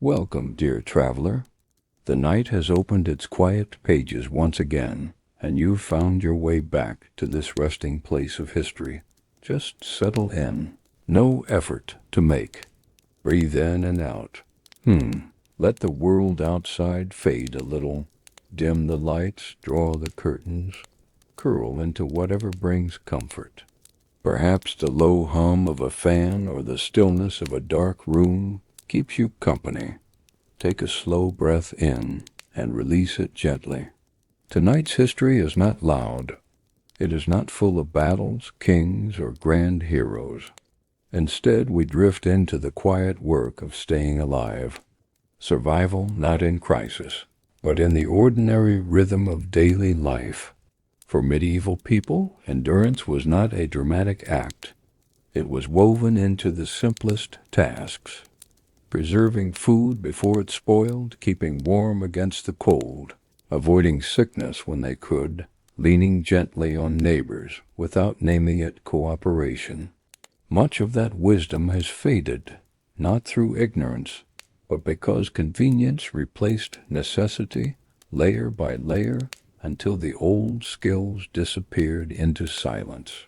Welcome, dear traveler. The night has opened its quiet pages once again, and you've found your way back to this resting place of history. Just settle in. No effort to make. Breathe in and out. Let the world outside fade a little. Dim the lights, draw the curtains, curl into whatever brings comfort. Perhaps the low hum of a fan or the stillness of a dark room keeps you company. Take a slow breath in and release it gently. Tonight's history is not loud. It is not full of battles, kings, or grand heroes. Instead, we drift into the quiet work of staying alive. Survival not in crisis, but in the ordinary rhythm of daily life. For medieval people, endurance was not a dramatic act. It was woven into the simplest tasks. Preserving food before it spoiled, keeping warm against the cold, avoiding sickness when they could, leaning gently on neighbors without naming it cooperation. Much of that wisdom has faded, not through ignorance, but because convenience replaced necessity layer by layer until the old skills disappeared into silence.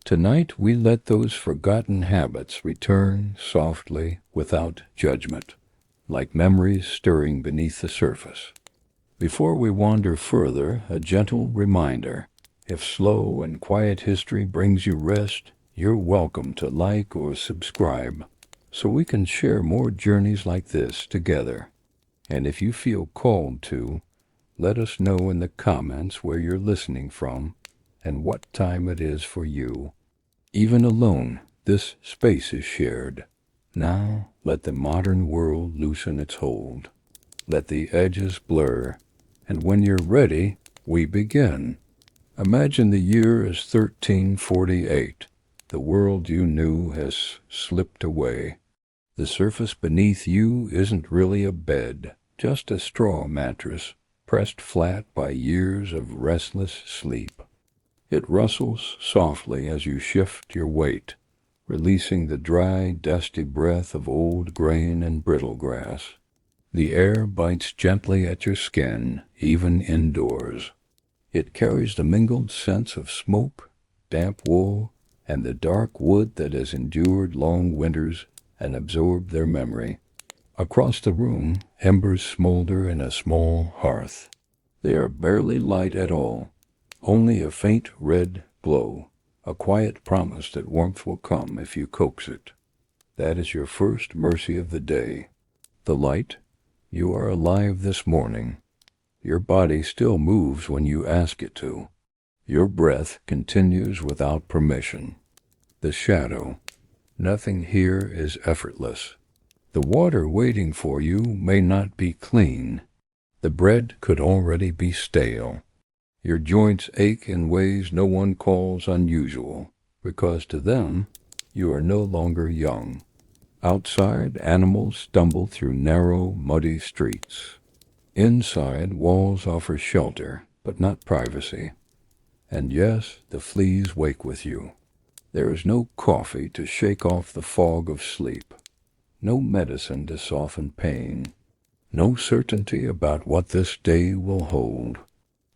Tonight we let those forgotten habits return softly without judgment, like memories stirring beneath the surface. Before we wander further, a gentle reminder. If slow and quiet history brings you rest, you're welcome to like or subscribe, so we can share more journeys like this together. And if you feel called to, let us know in the comments where you're listening from and what time it is for you. Even alone, this space is shared. Now, let the modern world loosen its hold. Let the edges blur, and when you're ready, we begin. Imagine the year is 1348. The world you knew has slipped away. The surface beneath you isn't really a bed, just a straw mattress, pressed flat by years of restless sleep. It rustles softly as you shift your weight, releasing the dry, dusty breath of old grain and brittle grass. The air bites gently at your skin, even indoors. It carries the mingled scents of smoke, damp wool, and the dark wood that has endured long winters and absorbed their memory. Across the room, embers smolder in a small hearth. They are barely light at all, only a faint red glow, a quiet promise that warmth will come if you coax it. That is your first mercy of the day. The light, you are alive this morning. Your body still moves when you ask it to. Your breath continues without permission. The shadow, nothing here is effortless. The water waiting for you may not be clean. The bread could already be stale. Your joints ache in ways no one calls unusual, because to them, you are no longer young. Outside, animals stumble through narrow, muddy streets. Inside, walls offer shelter, but not privacy. And yes, the fleas wake with you. There is no coffee to shake off the fog of sleep, no medicine to soften pain, no certainty about what this day will hold.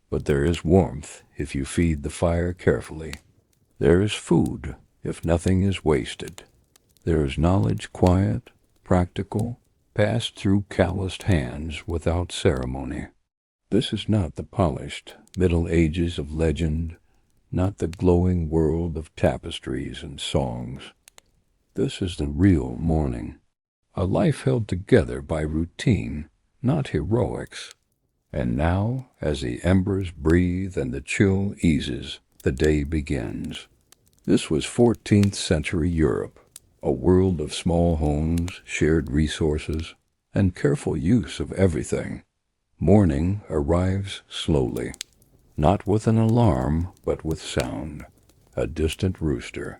But there is warmth if you feed the fire carefully. There is food if nothing is wasted. There is knowledge quiet, practical, passed through calloused hands without ceremony. This is not the polished Middle Ages of legend, not the glowing world of tapestries and songs. This is the real morning, a life held together by routine, not heroics. And now, as the embers breathe and the chill eases, the day begins. This was 14th century Europe, a world of small homes, shared resources, and careful use of everything. Morning arrives slowly, not with an alarm, but with sound. A distant rooster,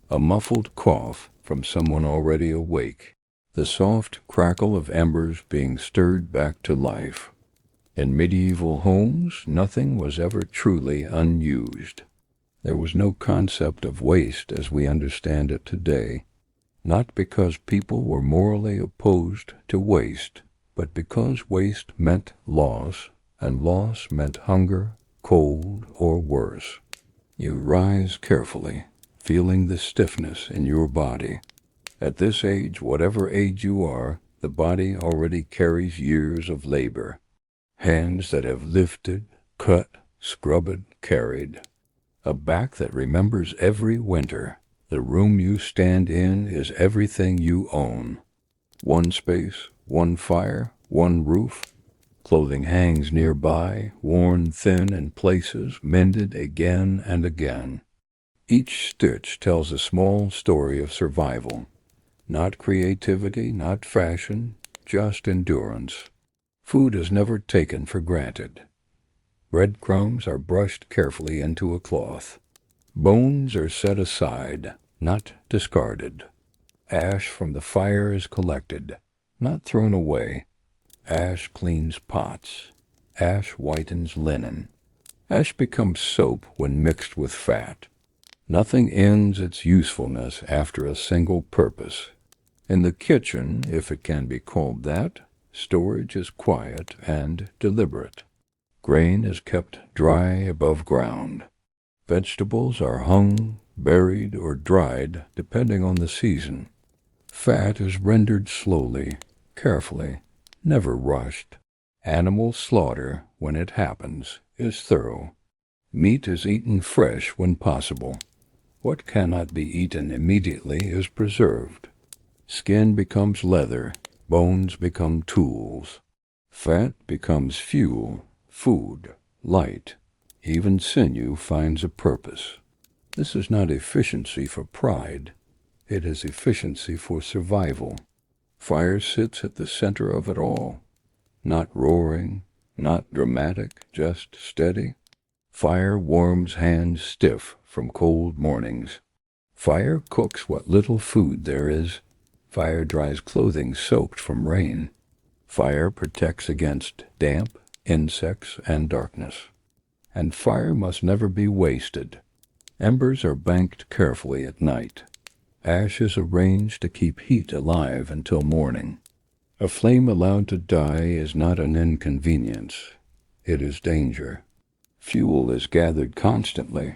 a muffled cough from someone already awake, the soft crackle of embers being stirred back to life. In medieval homes, nothing was ever truly unused. There was no concept of waste as we understand it today. not because people were morally opposed to waste, but because waste meant loss, and loss meant hunger, cold, or worse. You rise carefully, feeling the stiffness in your body. At this age, whatever age you are, the body already carries years of labor. Hands that have lifted, cut, scrubbed, carried. A back that remembers every winter. The room you stand in is everything you own. One space, one fire, one roof. Clothing hangs nearby, worn thin in places, mended again and again. Each stitch tells a small story of survival. Not creativity, not fashion, just endurance. Food is never taken for granted. Breadcrumbs are brushed carefully into a cloth. Bones are set aside, not discarded. Ash from the fire is collected, not thrown away. Ash cleans pots. Ash whitens linen. Ash becomes soap when mixed with fat. Nothing ends its usefulness after a single purpose. In the kitchen, if it can be called that, storage is quiet and deliberate. Grain is kept dry above ground. Vegetables are hung, buried, or dried, depending on the season. Fat is rendered slowly, carefully, never rushed. Animal slaughter, when it happens, is thorough. Meat is eaten fresh when possible. What cannot be eaten immediately is preserved. Skin becomes leather, bones become tools. Fat becomes fuel, food, light. Even sinew finds a purpose. This is not efficiency for pride. It is efficiency for survival. Fire sits at the center of it all. Not roaring, not dramatic, just steady. Fire warms hands stiff from cold mornings. Fire cooks what little food there is. Fire dries clothing soaked from rain. Fire protects against damp, insects, and darkness. And fire must never be wasted. Embers are banked carefully at night. Ash is arranged to keep heat alive until morning. A flame allowed to die is not an inconvenience. It is danger. Fuel is gathered constantly.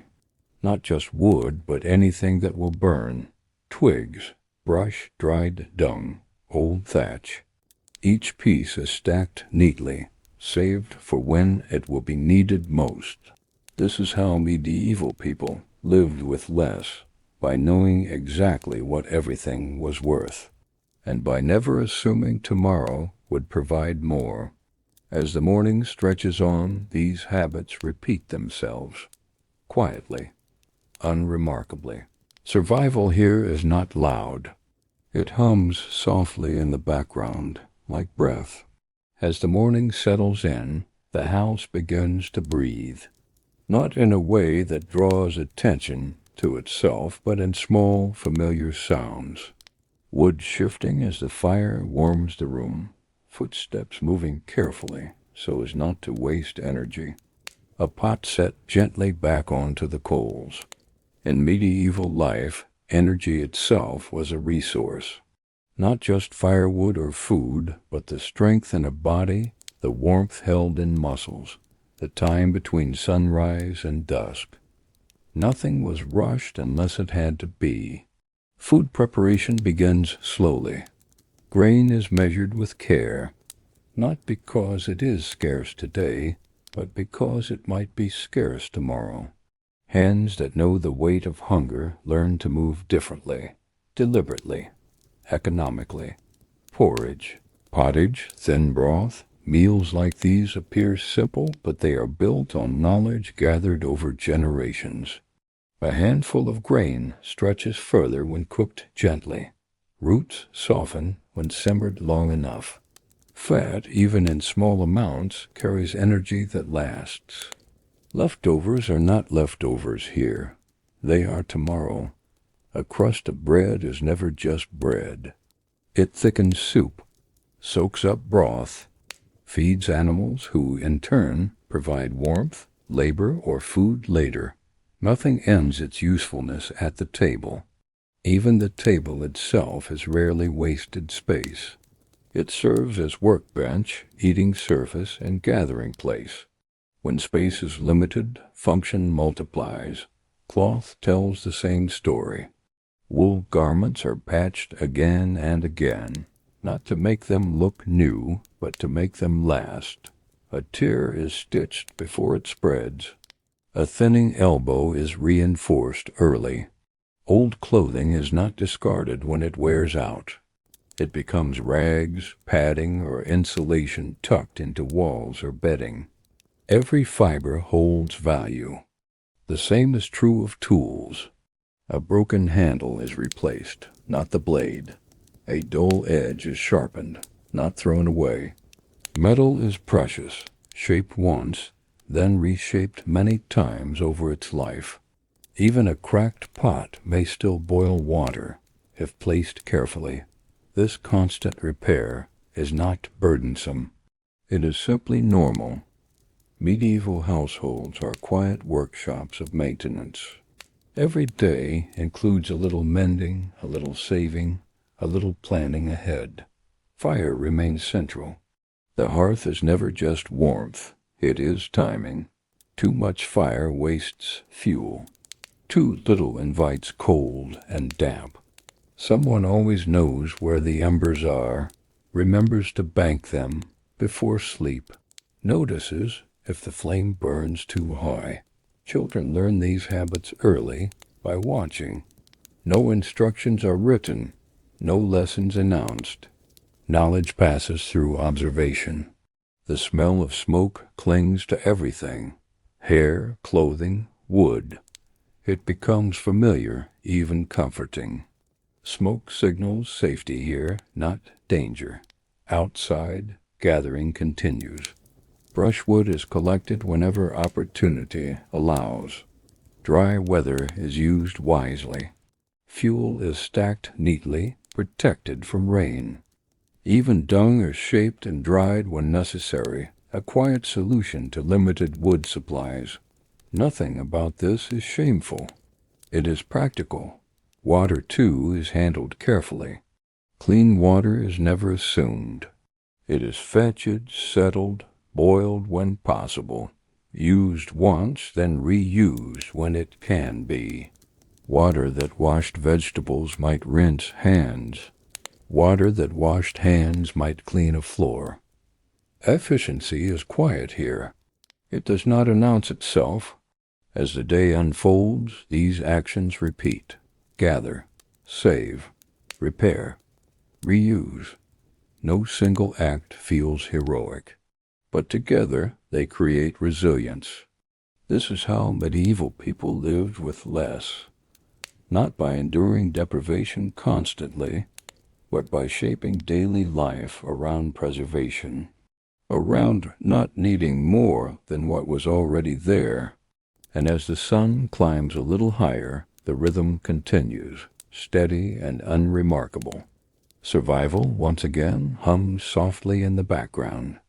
Not just wood, but anything that will burn. Twigs, brush, dried dung, old thatch. Each piece is stacked neatly, saved for when it will be needed most. This is how medieval people lived with less, by knowing exactly what everything was worth, and by never assuming tomorrow would provide more. As the morning stretches on, these habits repeat themselves, quietly, unremarkably. Survival here is not loud. It hums softly in the background, like breath. As the morning settles in, the house begins to breathe, not in a way that draws attention to itself, but in small, familiar sounds. Wood shifting as the fire warms the room, footsteps moving carefully so as not to waste energy. A pot set gently back onto the coals. In medieval life, energy itself was a resource. Not just firewood or food, but the strength in a body, the warmth held in muscles, the time between sunrise and dusk. Nothing was rushed unless it had to be. Food preparation begins slowly. Grain is measured with care, not because it is scarce today, but because it might be scarce tomorrow. Hands that know the weight of hunger learn to move differently, deliberately, economically. Porridge, pottage, thin broth, meals like these appear simple, but they are built on knowledge gathered over generations. A handful of grain stretches further when cooked gently. Roots soften when simmered long enough. Fat, even in small amounts, carries energy that lasts. Leftovers are not leftovers here. They are tomorrow. A crust of bread is never just bread. It thickens soup, soaks up broth, feeds animals who, in turn, provide warmth, labor, or food later. Nothing ends its usefulness at the table. Even the table itself has rarely wasted space. It serves as workbench, eating surface, and gathering place. When space is limited, function multiplies. Cloth tells the same story. Wool garments are patched again and again, not to make them look new, but to make them last. A tear is stitched before it spreads. A thinning elbow is reinforced early. Old clothing is not discarded when it wears out. It becomes rags, padding, or insulation tucked into walls or bedding. Every fiber holds value. The same is true of tools. A broken handle is replaced, not the blade. A dull edge is sharpened, not thrown away. Metal is precious, shaped once, then reshaped many times over its life. Even a cracked pot may still boil water, if placed carefully. This constant repair is not burdensome. It is simply normal. Medieval households are quiet workshops of maintenance. Every day includes a little mending, a little saving, a little planning ahead. Fire remains central. The hearth is never just warmth, it is timing. Too much fire wastes fuel. Too little invites cold and damp. Someone always knows where the embers are, remembers to bank them before sleep, notices if the flame burns too high. Children learn these habits early by watching. No instructions are written, no lessons announced. Knowledge passes through observation. The smell of smoke clings to everything: hair, clothing, wood. It becomes familiar, even comforting. Smoke signals safety here, not danger. Outside, gathering continues. Brushwood is collected whenever opportunity allows. Dry weather is used wisely. Fuel is stacked neatly, protected from rain. Even dung is shaped and dried when necessary, a quiet solution to limited wood supplies. Nothing about this is shameful. It is practical. Water, too, is handled carefully. Clean water is never assumed. It is fetched, settled, boiled when possible, used once, then reused when it can be. Water that washed vegetables might rinse hands. Water that washed hands might clean a floor. Efficiency is quiet here. It does not announce itself. As the day unfolds, these actions repeat. Gather, save, repair, reuse. No single act feels heroic, but together they create resilience. This is how medieval people lived with less, not by enduring deprivation constantly, but by shaping daily life around preservation, around not needing more than what was already there. And as the sun climbs a little higher, the rhythm continues, steady and unremarkable. Survival, once again, hums softly in the background.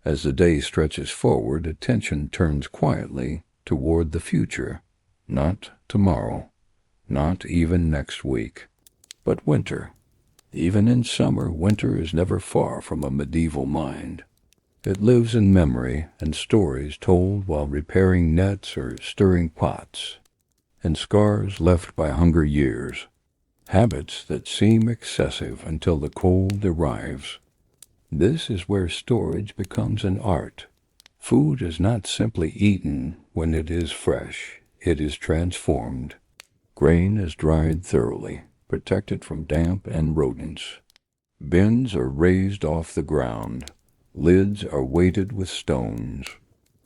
As the day stretches forward, attention turns quietly toward the future. Not tomorrow, not even next week, but winter. Even in summer, winter is never far from a medieval mind. It lives in memory and stories told while repairing nets or stirring pots, and scars left by hunger years, habits that seem excessive until the cold arrives. This is where storage becomes an art. Food is not simply eaten when it is fresh, it is transformed. Grain is dried thoroughly, protected from damp and rodents. Bins are raised off the ground. Lids are weighted with stones.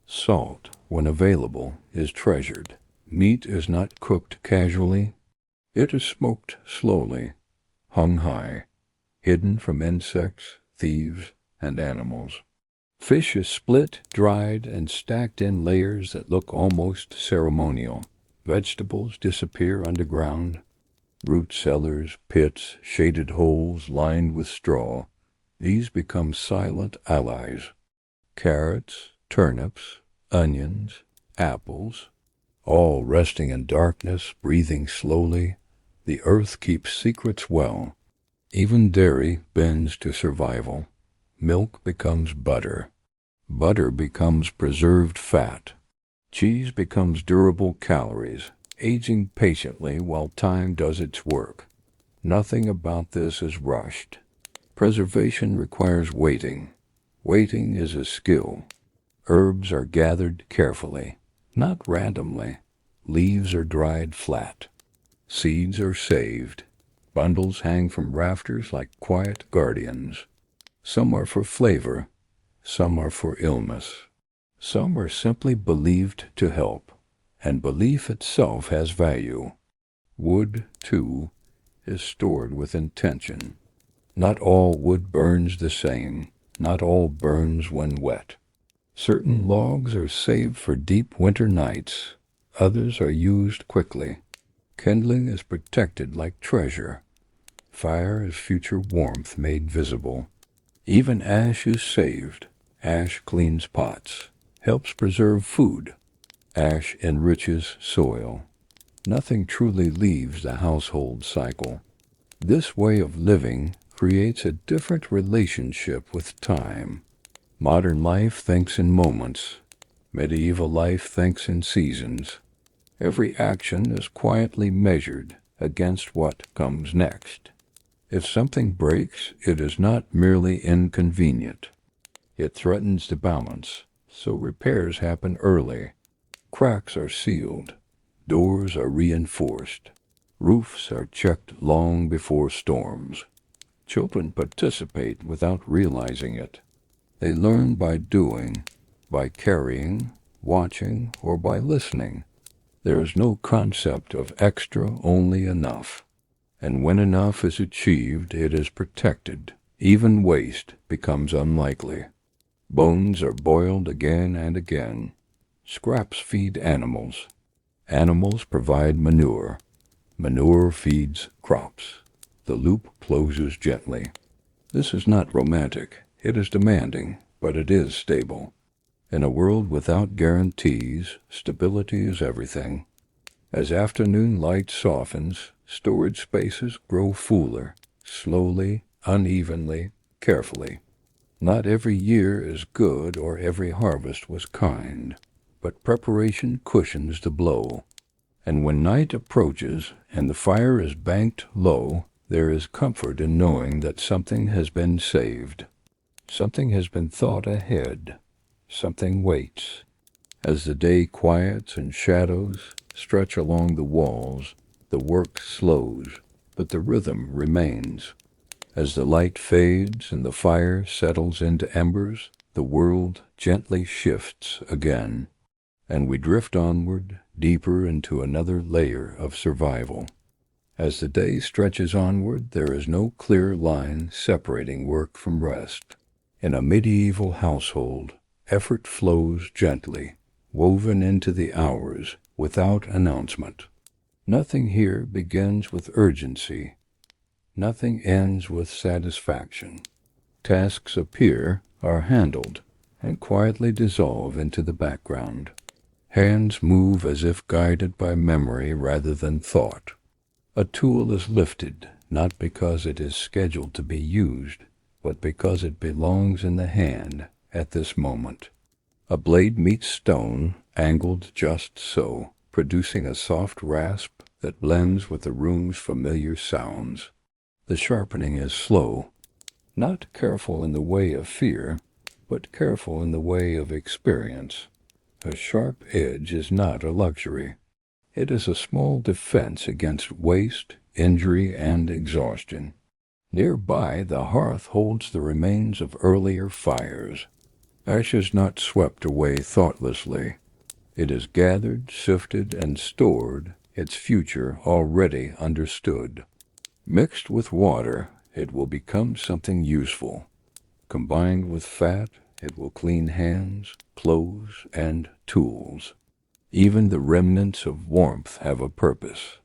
Salt, when available, is treasured. Meat is not cooked casually. It is smoked slowly, hung high, hidden from insects, thieves, and animals. Fish is split, dried, and stacked in layers that look almost ceremonial. Vegetables disappear underground. Root cellars, pits, shaded holes lined with straw. These become silent allies. Carrots, turnips, onions, apples, all resting in darkness, breathing slowly, The earth keeps secrets well. Even dairy bends to survival. Milk becomes butter. Butter becomes preserved fat. Cheese becomes durable calories, aging patiently while time does its work. Nothing about this is rushed. Preservation requires waiting. Waiting is a skill. Herbs are gathered carefully, not randomly. Leaves are dried flat. Seeds are saved. Bundles hang from rafters like quiet guardians. Some are for flavor. Some are for illness. Some are simply believed to help, and belief itself has value. Wood, too, is stored with intention. Not all wood burns the same. Not all burns when wet. Certain logs are saved for deep winter nights. Others are used quickly. Kindling is protected like treasure. Fire is future warmth made visible. Even ash is saved. Ash cleans pots, helps preserve food. Ash enriches soil. Nothing truly leaves the household cycle. This way of living creates a different relationship with time. Modern life thinks in moments. Medieval life thinks in seasons. Every action is quietly measured against what comes next. If something breaks, it is not merely inconvenient. It threatens the balance, so repairs happen early. Cracks are sealed. Doors are reinforced. Roofs are checked long before storms. Children participate without realizing it. They learn by doing, by carrying, watching, or by listening. There is no concept of extra, only enough. And when enough is achieved, it is protected. Even waste becomes unlikely. Bones are boiled again and again. Scraps feed animals. Animals provide manure. Manure feeds crops. The loop closes gently. This is not romantic. It is demanding, but it is stable. In a world without guarantees, stability is everything. As afternoon light softens, storage spaces grow fuller, slowly, unevenly, carefully. Not every year is good or every harvest was kind, but preparation cushions the blow. And when night approaches and the fire is banked low, there is comfort in knowing that something has been saved. Something has been thought ahead. Something waits. As the day quiets and shadows stretch along the walls, the work slows, but the rhythm remains. As the light fades and the fire settles into embers, the world gently shifts again, and we drift onward, deeper into another layer of survival. As the day stretches onward, there is no clear line separating work from rest. In a medieval household, effort flows gently, woven into the hours, without announcement. Nothing here begins with urgency. Nothing ends with satisfaction. Tasks appear, are handled, and quietly dissolve into the background. Hands move as if guided by memory rather than thought. A tool is lifted, not because it is scheduled to be used, but because it belongs in the hand at this moment. A blade meets stone, angled just so, producing a soft rasp that blends with the room's familiar sounds. The sharpening is slow, not careful in the way of fear, but careful in the way of experience. A sharp edge is not a luxury. It is a small defense against waste, injury, and exhaustion. Nearby, the hearth holds the remains of earlier fires. Ashes not swept away thoughtlessly. It is gathered, sifted, and stored, its future already understood. Mixed with water, it will become something useful. Combined with fat, it will clean hands, clothes, and tools. Even the remnants of warmth have a purpose.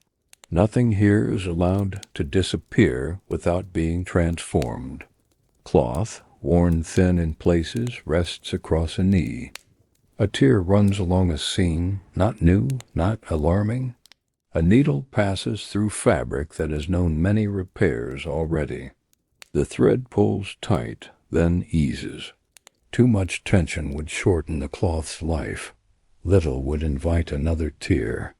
Nothing here is allowed to disappear without being transformed. Cloth, worn thin in places, rests across a knee. A tear runs along a seam, not new, not alarming. A needle passes through fabric that has known many repairs already. The thread pulls tight, then eases. Too much tension would shorten the cloth's life. Little would invite another tear.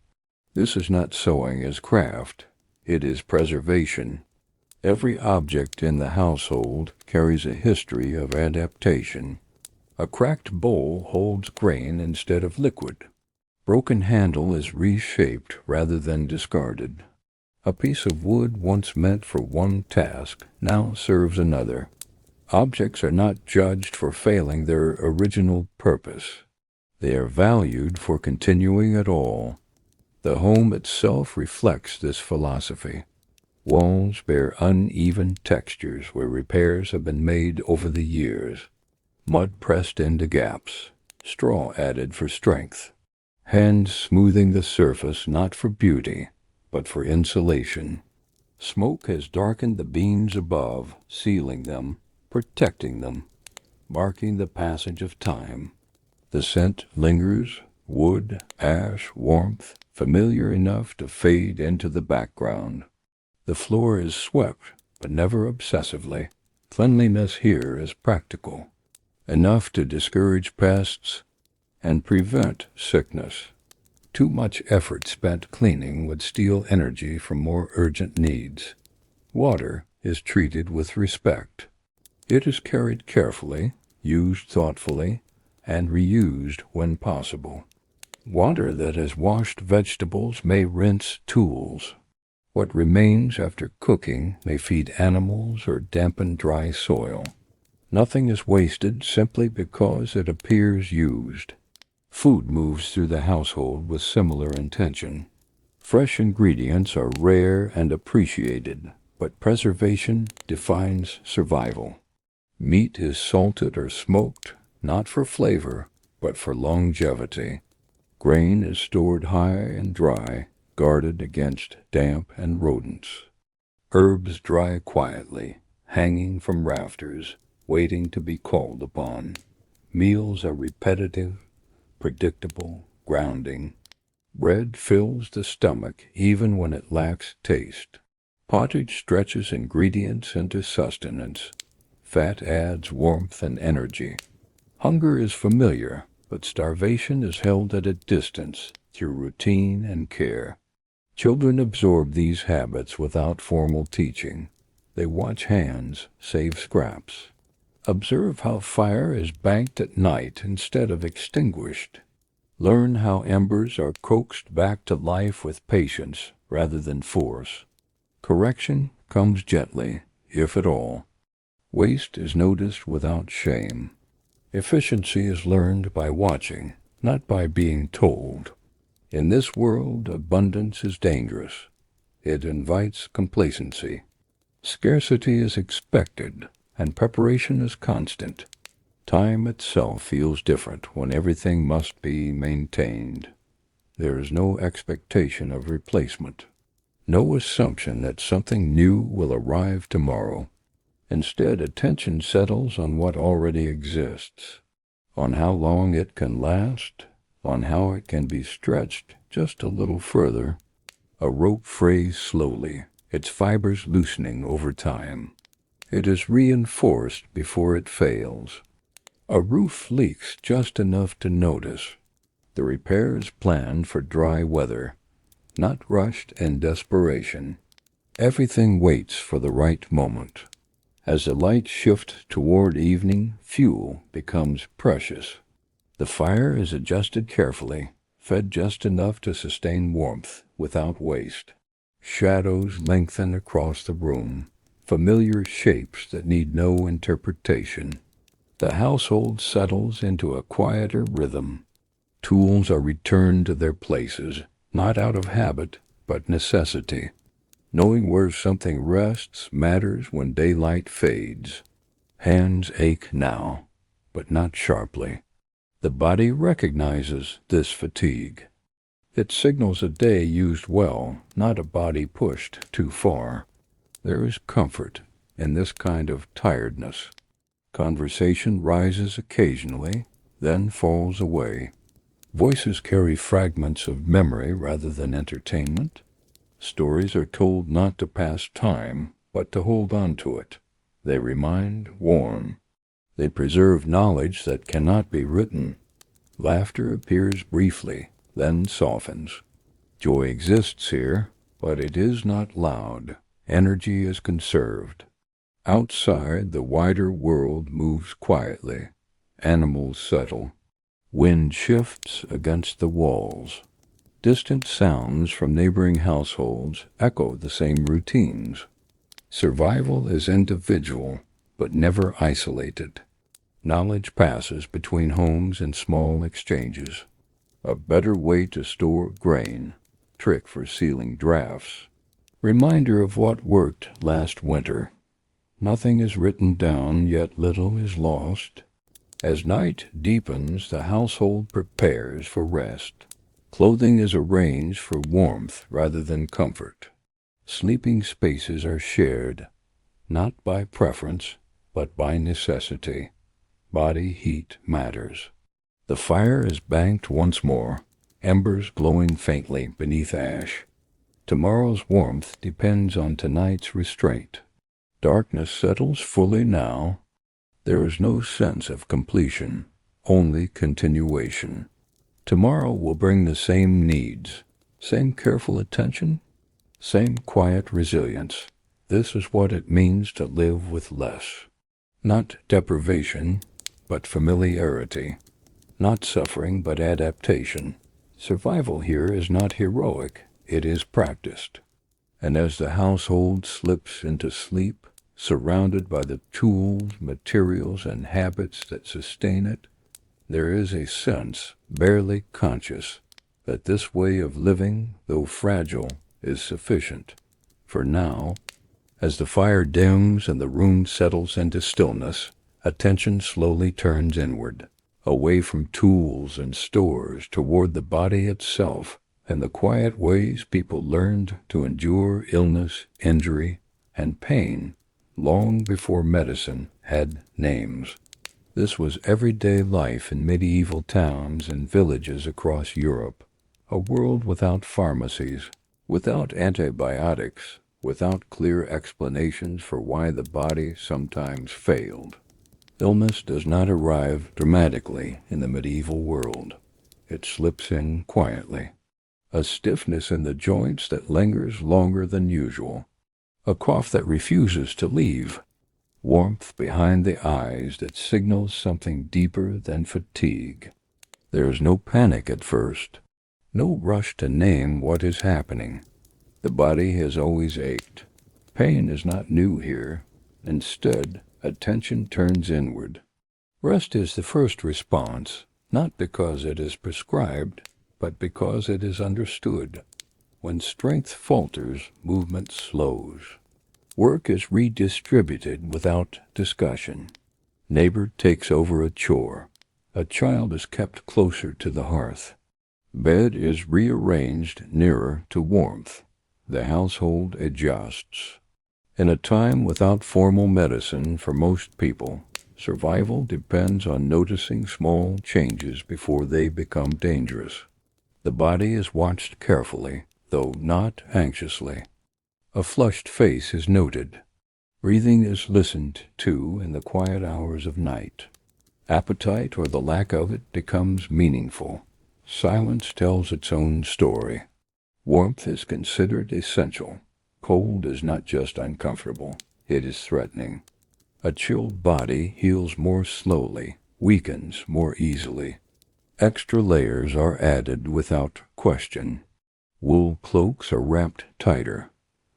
This is not sewing as craft. It is preservation. Every object in the household carries a history of adaptation. A cracked bowl holds grain instead of liquid. Broken handle is reshaped rather than discarded. A piece of wood once meant for one task now serves another. Objects are not judged for failing their original purpose. They are valued for continuing at all. The home itself reflects this philosophy. Walls bear uneven textures where repairs have been made over the years. Mud pressed into gaps, straw added for strength. Hands smoothing the surface not for beauty, but for insulation. Smoke has darkened the beams above, sealing them, protecting them, marking the passage of time. The scent lingers, wood, ash, warmth, familiar enough to fade into the background. The floor is swept, but never obsessively. Cleanliness here is practical, enough to discourage pests and prevent sickness. Too much effort spent cleaning would steal energy from more urgent needs. Water is treated with respect. It is carried carefully, used thoughtfully, and reused when possible. Water that has washed vegetables may rinse tools. What remains after cooking may feed animals or dampen dry soil. Nothing is wasted simply because it appears used. Food moves through the household with similar intention. Fresh ingredients are rare and appreciated, but preservation defines survival. Meat is salted or smoked, not for flavor, but for longevity. Grain is stored high and dry, guarded against damp and rodents. Herbs dry quietly, hanging from rafters, waiting to be called upon. Meals are repetitive, predictable, grounding. Bread fills the stomach even when it lacks taste. Pottage stretches ingredients into sustenance. Fat adds warmth and energy. Hunger is familiar, but starvation is held at a distance through routine and care. Children absorb these habits without formal teaching. They watch hands, save scraps. Observe how fire is banked at night instead of extinguished. Learn how embers are coaxed back to life with patience rather than force. Correction comes gently, if at all. Waste is noticed without shame. Efficiency is learned by watching, not by being told. In this world, abundance is dangerous. It invites complacency. Scarcity is expected, and preparation is constant. Time itself feels different when everything must be maintained. There is no expectation of replacement, no assumption that something new will arrive tomorrow. Instead, attention settles on what already exists, on how long it can last, on how it can be stretched just a little further. A rope frays slowly, its fibers loosening over time. It is reinforced before it fails. A roof leaks just enough to notice. The repair is planned for dry weather, not rushed in desperation. Everything waits for the right moment. As the lights shift toward evening, fuel becomes precious. The fire is adjusted carefully, fed just enough to sustain warmth without waste. Shadows lengthen across the room, familiar shapes that need no interpretation. The household settles into a quieter rhythm. Tools are returned to their places, not out of habit, but necessity. Knowing where something rests matters when daylight fades. Hands ache now, but not sharply. The body recognizes this fatigue. It signals a day used well, not a body pushed too far. There is comfort in this kind of tiredness. Conversation rises occasionally, then falls away. Voices carry fragments of memory rather than entertainment. Stories are told not to pass time, but to hold on to it. They remind, warn. They preserve knowledge that cannot be written. Laughter appears briefly, then softens. Joy exists here, but it is not loud. Energy is conserved. Outside, the wider world moves quietly. Animals settle. Wind shifts against the walls. Distant sounds from neighboring households echo the same routines. Survival is individual, but never isolated. Knowledge passes between homes in small exchanges. A better way to store grain. Trick for sealing drafts. Reminder of what worked last winter. Nothing is written down, yet little is lost. As night deepens, the household prepares for rest. Clothing is arranged for warmth rather than comfort. Sleeping spaces are shared, not by preference, but by necessity. Body heat matters. The fire is banked once more, embers glowing faintly beneath ash. Tomorrow's warmth depends on tonight's restraint. Darkness settles fully now. There is no sense of completion, only continuation. Tomorrow will bring the same needs, same careful attention, same quiet resilience. This is what it means to live with less. Not deprivation, but familiarity. Not suffering, but adaptation. Survival here is not heroic, it is practiced. And as the household slips into sleep, surrounded by the tools, materials, and habits that sustain it, there is a sense, barely conscious, that this way of living, though fragile, is sufficient. For now, as the fire dims and the room settles into stillness, attention slowly turns inward, away from tools and stores toward the body itself and the quiet ways people learned to endure illness, injury, and pain long before medicine had names. This was everyday life in medieval towns and villages across Europe, a world without pharmacies, without antibiotics, without clear explanations for why the body sometimes failed. Illness does not arrive dramatically in the medieval world. It slips in quietly. A stiffness in the joints that lingers longer than usual. A cough that refuses to leave. Warmth behind the eyes that signals something deeper than fatigue. There is no panic at first. No rush to name what is happening. The body has always ached. Pain is not new here. Instead, attention turns inward. Rest is the first response, not because it is prescribed, but because it is understood. When strength falters, movement slows. Work is redistributed without discussion. Neighbor takes over a chore. A child is kept closer to the hearth. Bed is rearranged nearer to warmth. The household adjusts. In a time without formal medicine for most people, survival depends on noticing small changes before they become dangerous. The body is watched carefully, though not anxiously. A flushed face is noted. Breathing is listened to in the quiet hours of night. Appetite or the lack of it becomes meaningful. Silence tells its own story. Warmth is considered essential. Cold is not just uncomfortable, it is threatening. A chilled body heals more slowly, weakens more easily. Extra layers are added without question. Wool cloaks are wrapped tighter.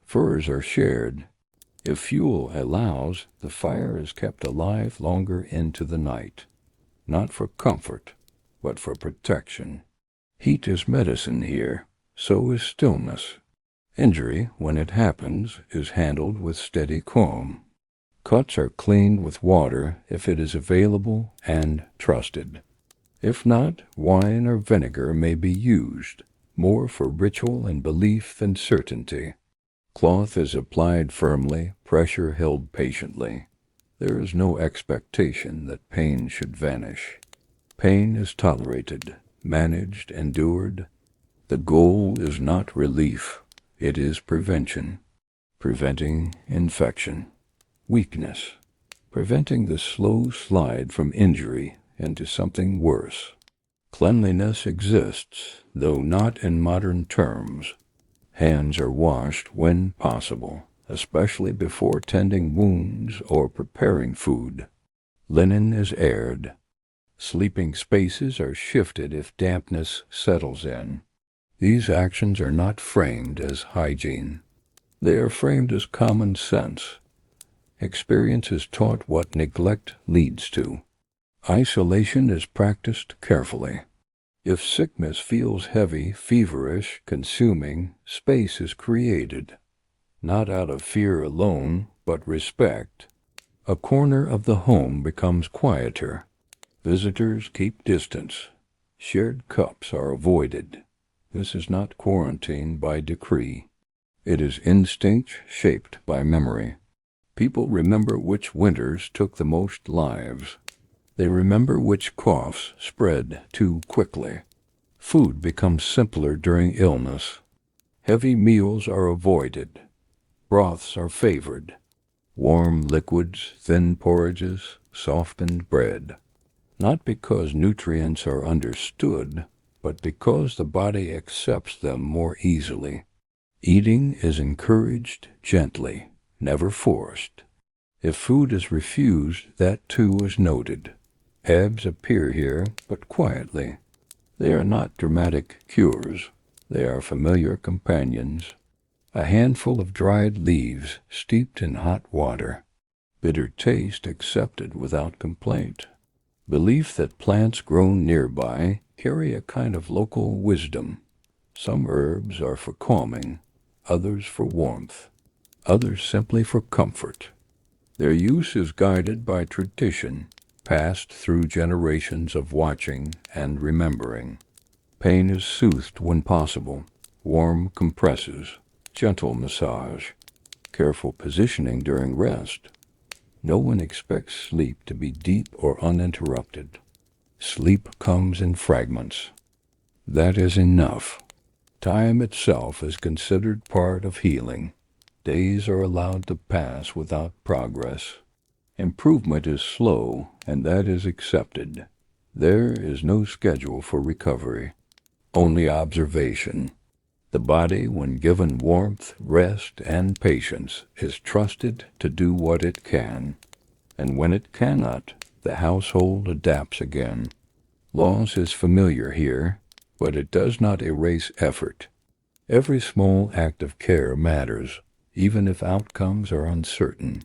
Furs are shared. If fuel allows, the fire is kept alive longer into the night. Not for comfort, but for protection. Heat is medicine here, so is stillness. Injury, when it happens, is handled with steady calm. Cuts are cleaned with water if it is available and trusted. If not, wine or vinegar may be used, more for ritual and belief than certainty. Cloth is applied firmly, pressure held patiently. There is no expectation that pain should vanish. Pain is tolerated, managed, endured. The goal is not relief, it is prevention. Preventing infection, weakness, preventing the slow slide from injury into something worse. Cleanliness exists, though not in modern terms. Hands are washed when possible, especially before tending wounds or preparing food. Linen is aired. Sleeping spaces are shifted if dampness settles in. These actions are not framed as hygiene. They are framed as common sense. Experience is taught what neglect leads to. Isolation is practiced carefully. If sickness feels heavy, feverish, consuming, space is created, not out of fear alone, but respect. A corner of the home becomes quieter. Visitors keep distance. Shared cups are avoided. This is not quarantine by decree. It is instinct shaped by memory. People remember which winters took the most lives. They remember which coughs spread too quickly. Food becomes simpler during illness. Heavy meals are avoided. Broths are favored. Warm liquids, thin porridges, softened bread. Not because nutrients are understood, but because the body accepts them more easily. Eating is encouraged gently, never forced. If food is refused, that too is noted. Ebbs appear here, but quietly. They are not dramatic cures. They are familiar companions. A handful of dried leaves steeped in hot water. Bitter taste accepted without complaint. Belief that plants grown nearby carry a kind of local wisdom. Some herbs are for calming, others for warmth, others simply for comfort. Their use is guided by tradition, passed through generations of watching and remembering. Pain is soothed when possible. Warm compresses, gentle massage, careful positioning during rest. No one expects sleep to be deep or uninterrupted. Sleep comes in fragments. That is enough. Time itself is considered part of healing. Days are allowed to pass without progress. Improvement is slow, and that is accepted. There is no schedule for recovery, only observation. The body, when given warmth, rest, and patience, is trusted to do what it can. And when it cannot, the household adapts again. Loss is familiar here, but it does not erase effort. Every small act of care matters, even if outcomes are uncertain.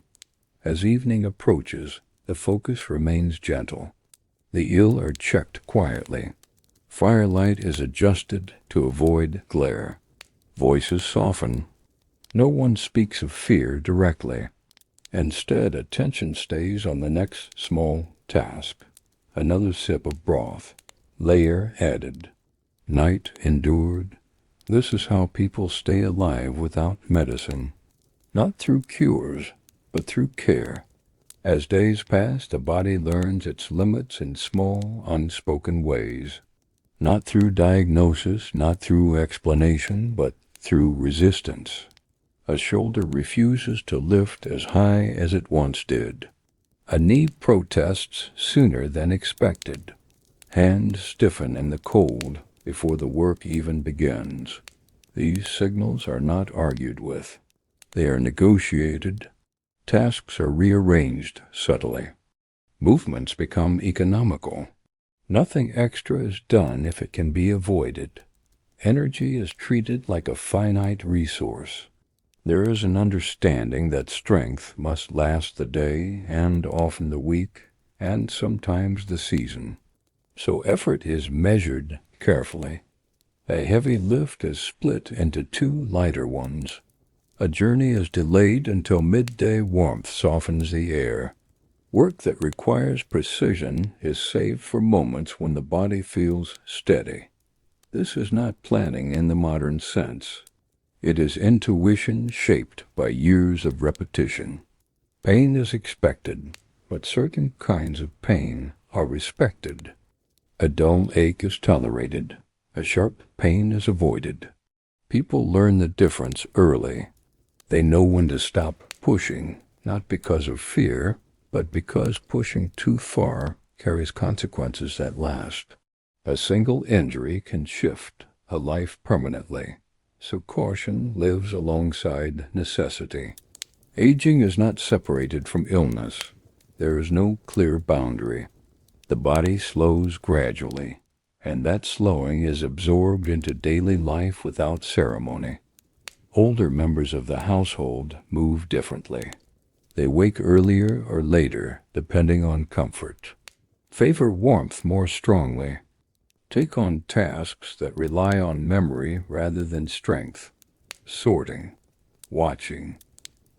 As evening approaches, the focus remains gentle. The ill are checked quietly. Firelight is adjusted to avoid glare. Voices soften. No one speaks of fear directly. Instead, attention stays on the next small task. Another sip of broth. Layer added. Night endured. This is how people stay alive without medicine. Not through cures, but through care. As days pass, the body learns its limits in small, unspoken ways. Not through diagnosis, not through explanation, but through resistance. A shoulder refuses to lift as high as it once did. A knee protests sooner than expected. Hands stiffen in the cold before the work even begins. These signals are not argued with. They are negotiated. Tasks are rearranged subtly. Movements become economical. Nothing extra is done if it can be avoided. Energy is treated like a finite resource. There is an understanding that strength must last the day and often the week and sometimes the season. So effort is measured carefully. A heavy lift is split into 2 lighter ones. A journey is delayed until midday warmth softens the air. Work that requires precision is saved for moments when the body feels steady. This is not planning in the modern sense. It is intuition shaped by years of repetition. Pain is expected, but certain kinds of pain are respected. A dull ache is tolerated. A sharp pain is avoided. People learn the difference early. They know when to stop pushing, not because of fear, but because pushing too far carries consequences that last. A single injury can shift a life permanently, so caution lives alongside necessity. Aging is not separated from illness. There is no clear boundary. The body slows gradually, and that slowing is absorbed into daily life without ceremony. Older members of the household move differently. They wake earlier or later, depending on comfort. Favor warmth more strongly. Take on tasks that rely on memory rather than strength. Sorting, watching,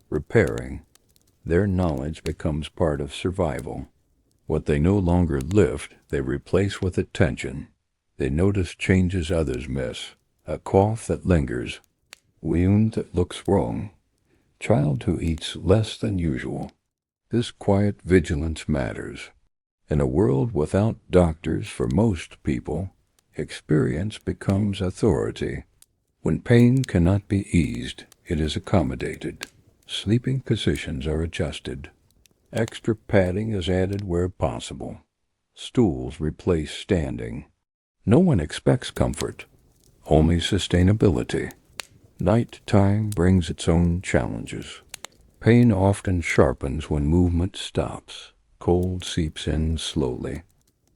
repairing. Their knowledge becomes part of survival. What they no longer lift, they replace with attention. They notice changes others miss. A cough that lingers. Wound that looks wrong. Child who eats less than usual. This quiet vigilance matters. In a world without doctors for most people, experience becomes authority. When pain cannot be eased, it is accommodated. Sleeping positions are adjusted. Extra padding is added where possible. Stools replace standing. No one expects comfort, only sustainability. Nighttime brings its own challenges. Pain often sharpens when movement stops. Cold seeps in slowly.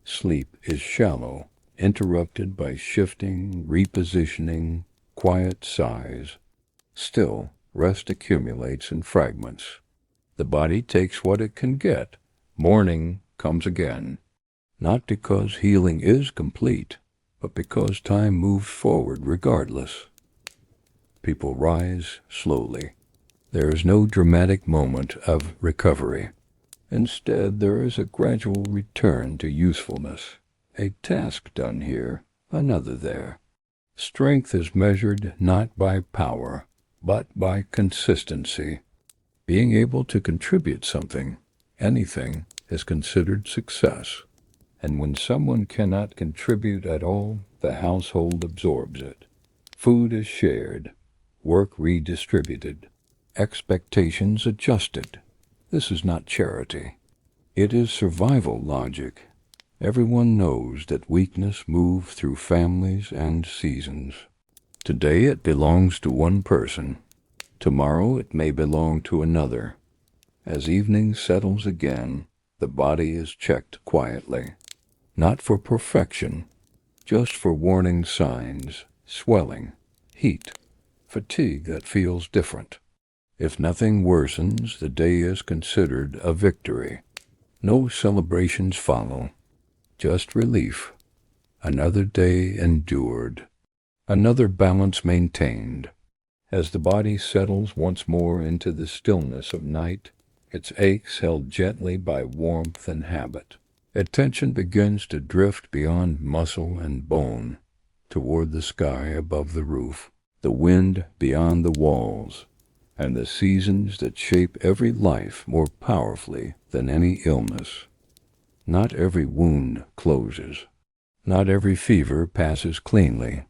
Sleep is shallow, interrupted by shifting, repositioning, quiet sighs. Still, rest accumulates in fragments. The body takes what it can get. Morning comes again. Not because healing is complete, but because time moves forward regardless. People rise slowly. There is no dramatic moment of recovery. Instead, there is a gradual return to usefulness. A task done here, another there. Strength is measured not by power, but by consistency. Being able to contribute something, anything, is considered success. And when someone cannot contribute at all, the household absorbs it. Food is shared, work redistributed, expectations adjusted. This is not charity. It is survival logic. Everyone knows that weakness moves through families and seasons. Today it belongs to one person. Tomorrow it may belong to another. As evening settles again, the body is checked quietly. Not for perfection, just for warning signs, swelling, heat, fatigue that feels different. If nothing worsens, the day is considered a victory. No celebrations follow, just relief. Another day endured, another balance maintained. As the body settles once more into the stillness of night, its aches held gently by warmth and habit. Attention begins to drift beyond muscle and bone, toward the sky above the roof, the wind beyond the walls, and the seasons that shape every life more powerfully than any illness. Not every wound closes. Not every fever passes cleanly.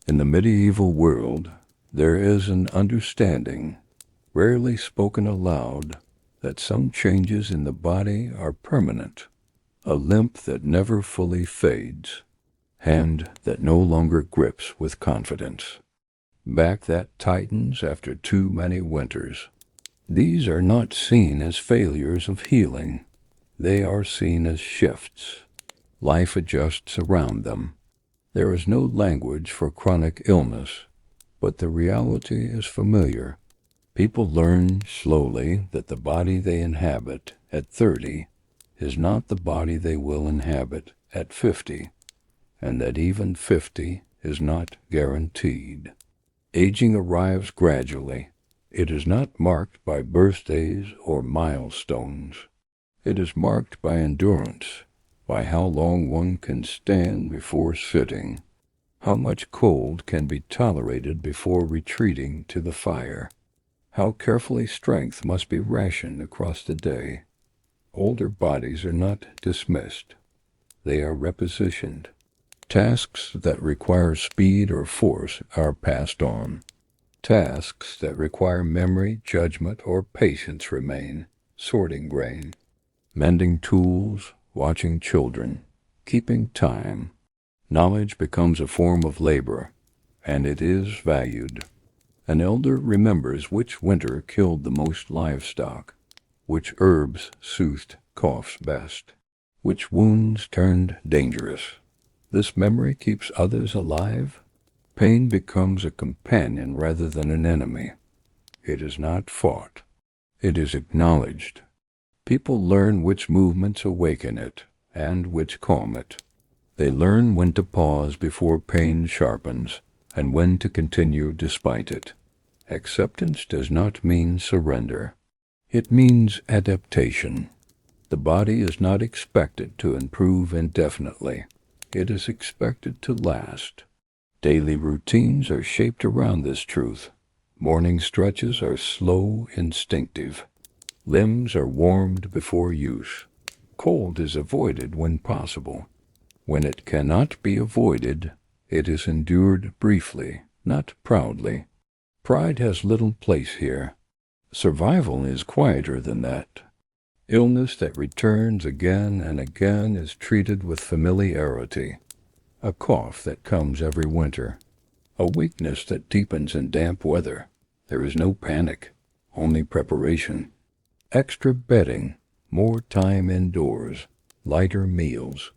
In the medieval world, there is an understanding, rarely spoken aloud, that some changes in the body are permanent. A limp that never fully fades. Hand that no longer grips with confidence. Back that tightens after too many winters. These are not seen as failures of healing. They are seen as shifts. Life adjusts around them. There is no language for chronic illness, but the reality is familiar. People learn slowly that the body they inhabit at 30 is not the body they will inhabit at 50, and that even 50 is not guaranteed. Aging arrives gradually. It is not marked by birthdays or milestones. It is marked by endurance, by how long one can stand before sitting, how much cold can be tolerated before retreating to the fire, how carefully strength must be rationed across the day. Older bodies are not dismissed. they are repositioned. Tasks that require speed or force are passed on. Tasks that require memory, judgment, or patience remain, sorting grain, mending tools, watching children, keeping time. Knowledge becomes a form of labor, and it is valued. An elder remembers which winter killed the most livestock, which herbs soothed coughs best, which wounds turned dangerous. This memory keeps others alive. Pain becomes a companion rather than an enemy. It is not fought. It is acknowledged. People learn which movements awaken it and which calm it. They learn when to pause before pain sharpens and when to continue despite it. Acceptance does not mean surrender. It means adaptation. The body is not expected to improve indefinitely. It is expected to last. Daily routines are shaped around this truth. Morning stretches are slow, instinctive. Limbs are warmed before use. Cold is avoided when possible. When it cannot be avoided, it is endured briefly, not proudly. Pride has little place here. Survival is quieter than that. Illness that returns again and again is treated with familiarity. A cough that comes every winter. A weakness that deepens in damp weather. There is no panic, only preparation. Extra bedding, more time indoors, lighter meals.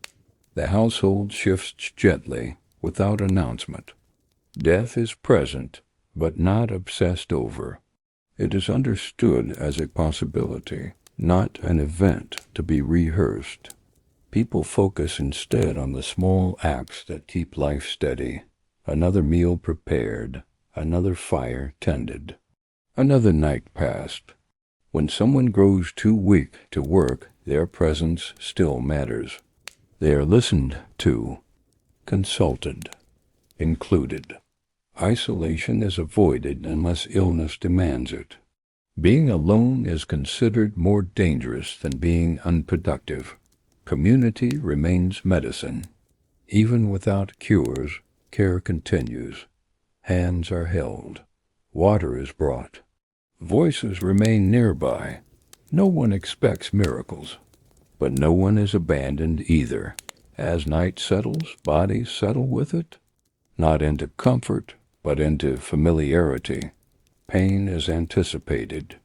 The household shifts gently, without announcement. Death is present, but not obsessed over. It is understood as a possibility, not an event to be rehearsed. People focus instead on the small acts that keep life steady. Another meal prepared, another fire tended. Another night passed. When someone grows too weak to work, their presence still matters. They are listened to, consulted, included. Isolation is avoided unless illness demands it. Being alone is considered more dangerous than being unproductive. Community remains medicine. Even without cures, care continues. Hands are held. Water is brought. Voices remain nearby. No one expects miracles, but no one is abandoned either. As night settles, bodies settle with it, not into comfort, but into familiarity. Pain is anticipated.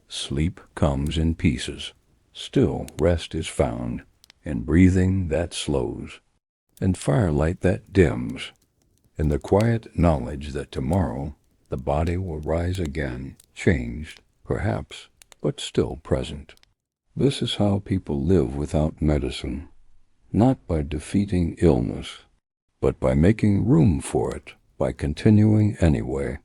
Sleep comes in pieces. Still, rest is found in breathing that slows, in firelight that dims, in the quiet knowledge that tomorrow the body will rise again, changed, perhaps, but still present. This is how people live without medicine, not by defeating illness, but by making room for it, by continuing anyway.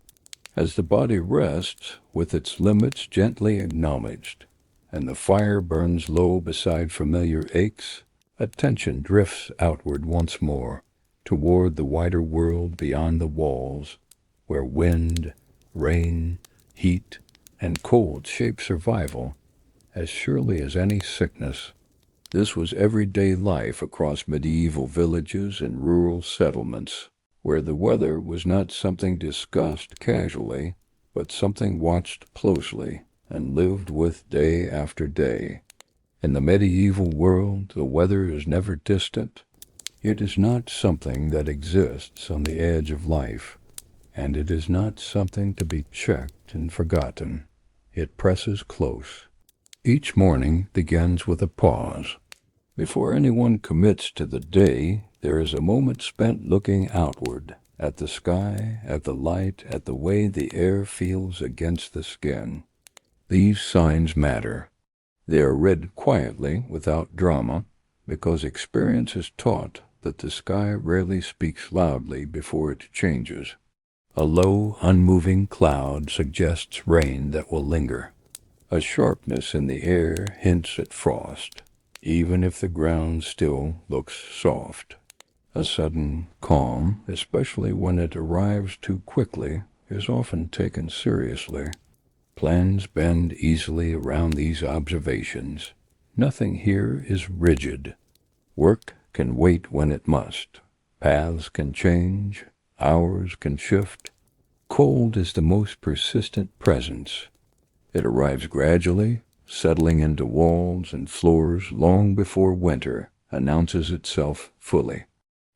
As the body rests, with its limits gently acknowledged, and the fire burns low beside familiar aches, attention drifts outward once more, toward the wider world beyond the walls, where wind, rain, heat, and cold shape survival as surely as any sickness. This was everyday life across medieval villages and rural settlements, where the weather was not something discussed casually, but something watched closely and lived with day after day. In the medieval world, the weather is never distant. It is not something that exists on the edge of life, and it is not something to be checked and forgotten. It presses close. Each morning begins with a pause. Before anyone commits to the day, there is a moment spent looking outward, at the sky, at the light, at the way the air feels against the skin. These signs matter. They are read quietly, without drama, because experience has taught that the sky rarely speaks loudly before it changes. A low, unmoving cloud suggests rain that will linger. A sharpness in the air hints at frost, even if the ground still looks soft. A sudden calm, especially when it arrives too quickly, is often taken seriously. Plans bend easily around these observations. Nothing here is rigid. Work can wait when it must. Paths can change, hours can shift. Cold is the most persistent presence. It arrives gradually, settling into walls and floors long before winter announces itself fully.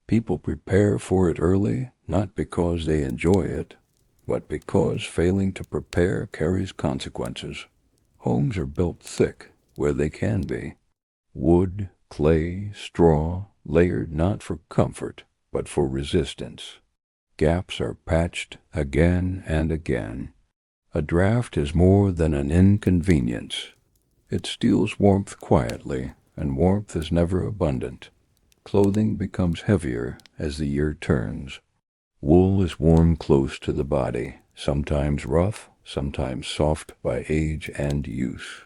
People prepare for it early, not because they enjoy it, but because failing to prepare carries consequences. Homes are built thick where they can be. Wood, clay, straw, layered not for comfort, but for resistance. Gaps are patched again and again. A draft is more than an inconvenience. It steals warmth quietly, and warmth is never abundant. Clothing becomes heavier as the year turns. Wool is warm close to the body, sometimes rough, sometimes soft by age and use.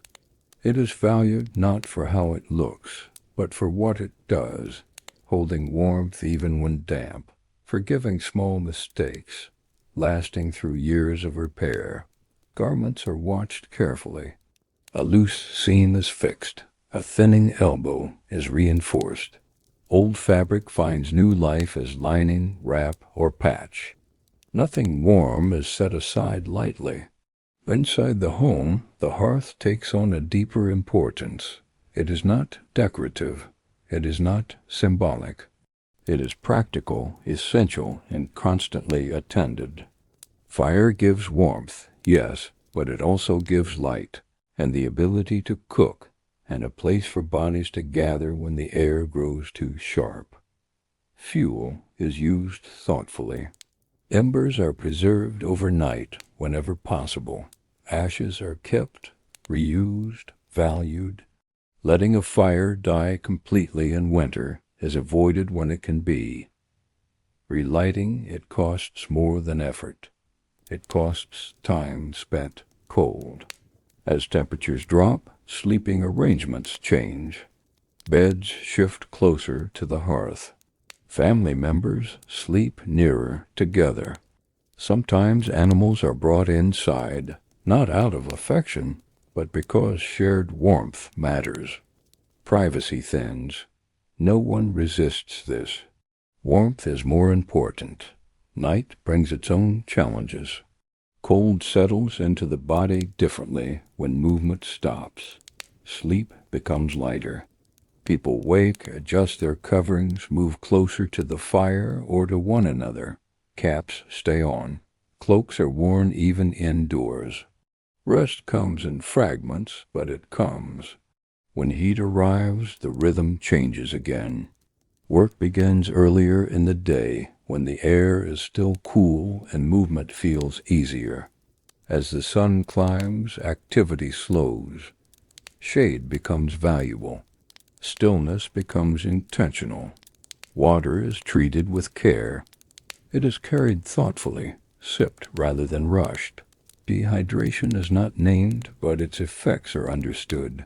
It is valued not for how it looks, but for what it does, holding warmth even when damp, forgiving small mistakes, lasting through years of repair. Garments are watched carefully. A loose seam is fixed. A thinning elbow is reinforced. Old fabric finds new life as lining, wrap, or patch. Nothing warm is set aside lightly. Inside the home, the hearth takes on a deeper importance. It is not decorative. It is not symbolic. It is practical, essential, and constantly attended. Fire gives warmth, yes, but it also gives light, and the ability to cook, and a place for bodies to gather when the air grows too sharp. Fuel is used thoughtfully. Embers are preserved overnight whenever possible. Ashes are kept, reused, valued. Letting a fire die completely in winter is avoided when it can be. Relighting it costs more than effort. It costs time spent cold. As temperatures drop, sleeping arrangements change. Beds shift closer to the hearth. Family members sleep nearer together. Sometimes animals are brought inside, not out of affection, but because shared warmth matters. Privacy thins. No one resists this. Warmth is more important. Night brings its own challenges. Cold settles into the body differently when movement stops. Sleep becomes lighter. People wake, adjust their coverings, move closer to the fire or to one another. Caps stay on. Cloaks are worn even indoors. Rest comes in fragments, but it comes. When heat arrives, the rhythm changes again. Work begins earlier in the day, when the air is still cool and movement feels easier. As the sun climbs, activity slows. Shade becomes valuable. Stillness becomes intentional. Water is treated with care. It is carried thoughtfully, sipped rather than rushed. Dehydration is not named, but its effects are understood.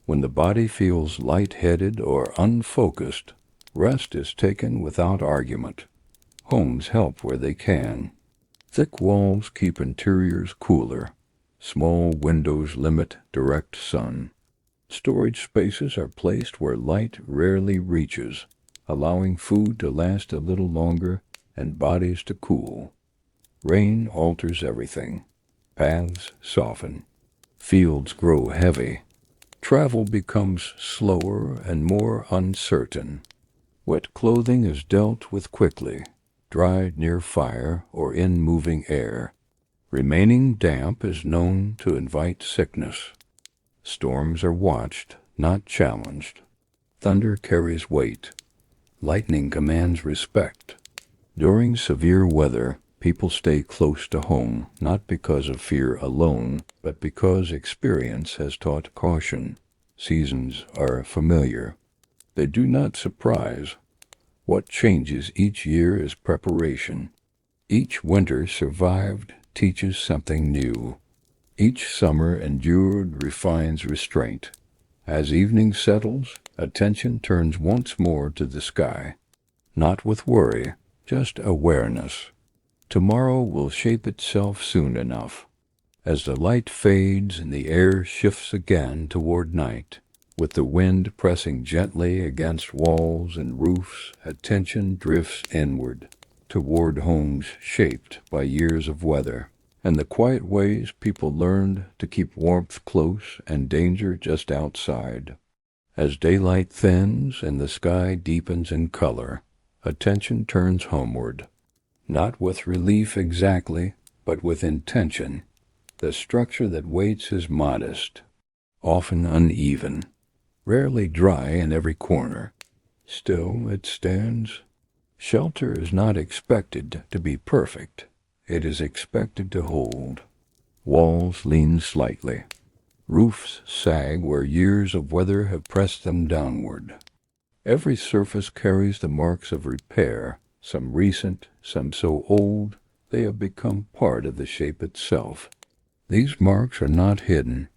When the body feels light-headed or unfocused, rest is taken without argument. Homes help where they can. Thick walls keep interiors cooler. Small windows limit direct sun. Storage spaces are placed where light rarely reaches, allowing food to last a little longer and bodies to cool. Rain alters everything. Paths soften. Fields grow heavy. Travel becomes slower and more uncertain. Wet clothing is dealt with quickly, dried near fire or in moving air. Remaining damp is known to invite sickness. Storms are watched, not challenged. Thunder carries weight. Lightning commands respect. During severe weather, people stay close to home, not because of fear alone, but because experience has taught caution. Seasons are familiar. They do not surprise. What changes each year is preparation. Each winter survived teaches something new. Each summer endured refines restraint. As evening settles, attention turns once more to the sky. Not with worry, just awareness. Tomorrow will shape itself soon enough. As the light fades and the air shifts again toward night, With the wind pressing gently against walls and roofs, attention drifts inward, toward homes shaped by years of weather, and the quiet ways people learned to keep warmth close and danger just outside. As daylight thins and the sky deepens in color, attention turns homeward, not with relief exactly, but with intention. The structure that waits is modest, often uneven, rarely dry in every corner. Still it stands. Shelter is not expected to be perfect. It is expected to hold. Walls lean slightly. Roofs sag where years of weather have pressed them downward. Every surface carries the marks of repair, some recent, some so old they have become part of the shape itself. These marks are not hidden.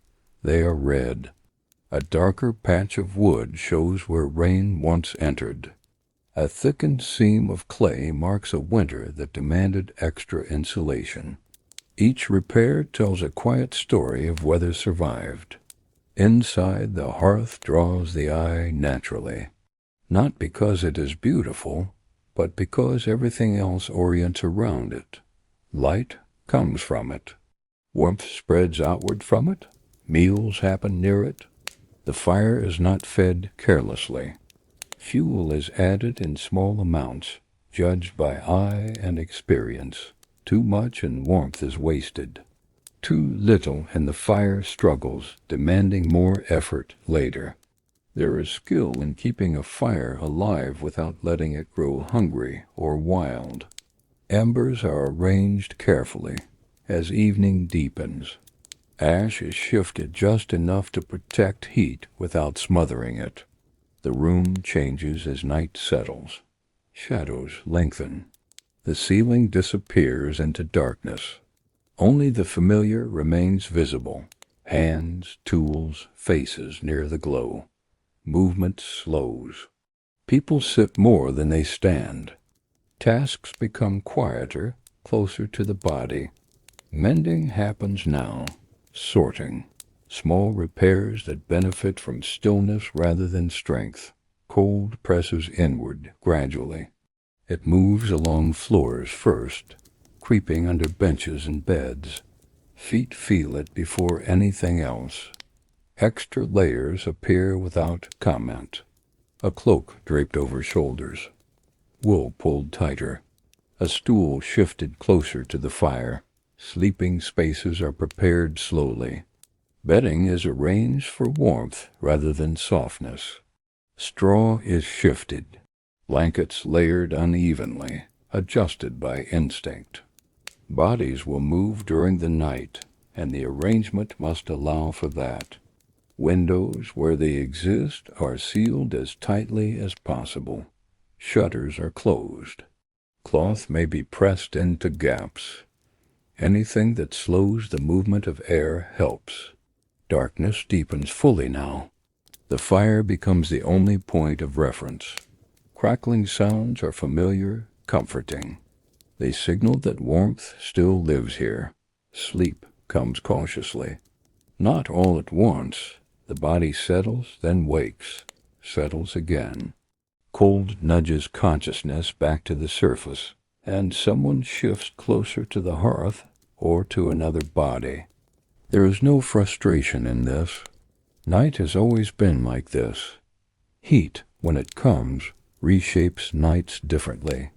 They are red. A darker patch of wood shows where rain once entered. A thickened seam of clay marks a winter that demanded extra insulation. Each repair tells a quiet story of weather survived. Inside, the hearth draws the eye naturally, not because it is beautiful, but because everything else orients around it. Light comes from it. Warmth spreads outward from it. Meals happen near it. The fire is not fed carelessly. Fuel is added in small amounts, judged by eye and experience. Too much and warmth is wasted. Too little and the fire struggles, demanding more effort later. There is skill in keeping a fire alive without letting it grow hungry or wild. Embers are arranged carefully as evening deepens. Ash is shifted just enough to protect heat without smothering it. The room changes as night settles. Shadows lengthen. The ceiling disappears into darkness. Only the familiar remains visible. Hands, tools, faces near the glow. Movement slows. People sit more than they stand. Tasks become quieter, closer to the body. Mending happens now. Sorting. Small repairs that benefit from stillness rather than strength. Cold presses inward, gradually. It moves along floors first, creeping under benches and beds. Feet feel it before anything else. Extra layers appear without comment. A cloak draped over shoulders. Wool pulled tighter. A stool shifted closer to the fire. Sleeping spaces are prepared slowly. Bedding is arranged for warmth rather than softness. Straw is shifted. Blankets layered unevenly, adjusted by instinct. Bodies will move during the night, and the arrangement must allow for that. Windows, where they exist, are sealed as tightly as possible. Shutters are closed. Cloth may be pressed into gaps. Anything that slows the movement of air helps. Darkness deepens fully now. The fire becomes the only point of reference. Crackling sounds are familiar, comforting. They signal that warmth still lives here. Sleep comes cautiously. Not all at once. The body settles, then wakes, settles again. Cold nudges consciousness back to the surface, and someone shifts closer to the hearth or to another body. There is no frustration in this. Night has always been like this. Heat, when it comes, reshapes nights differently.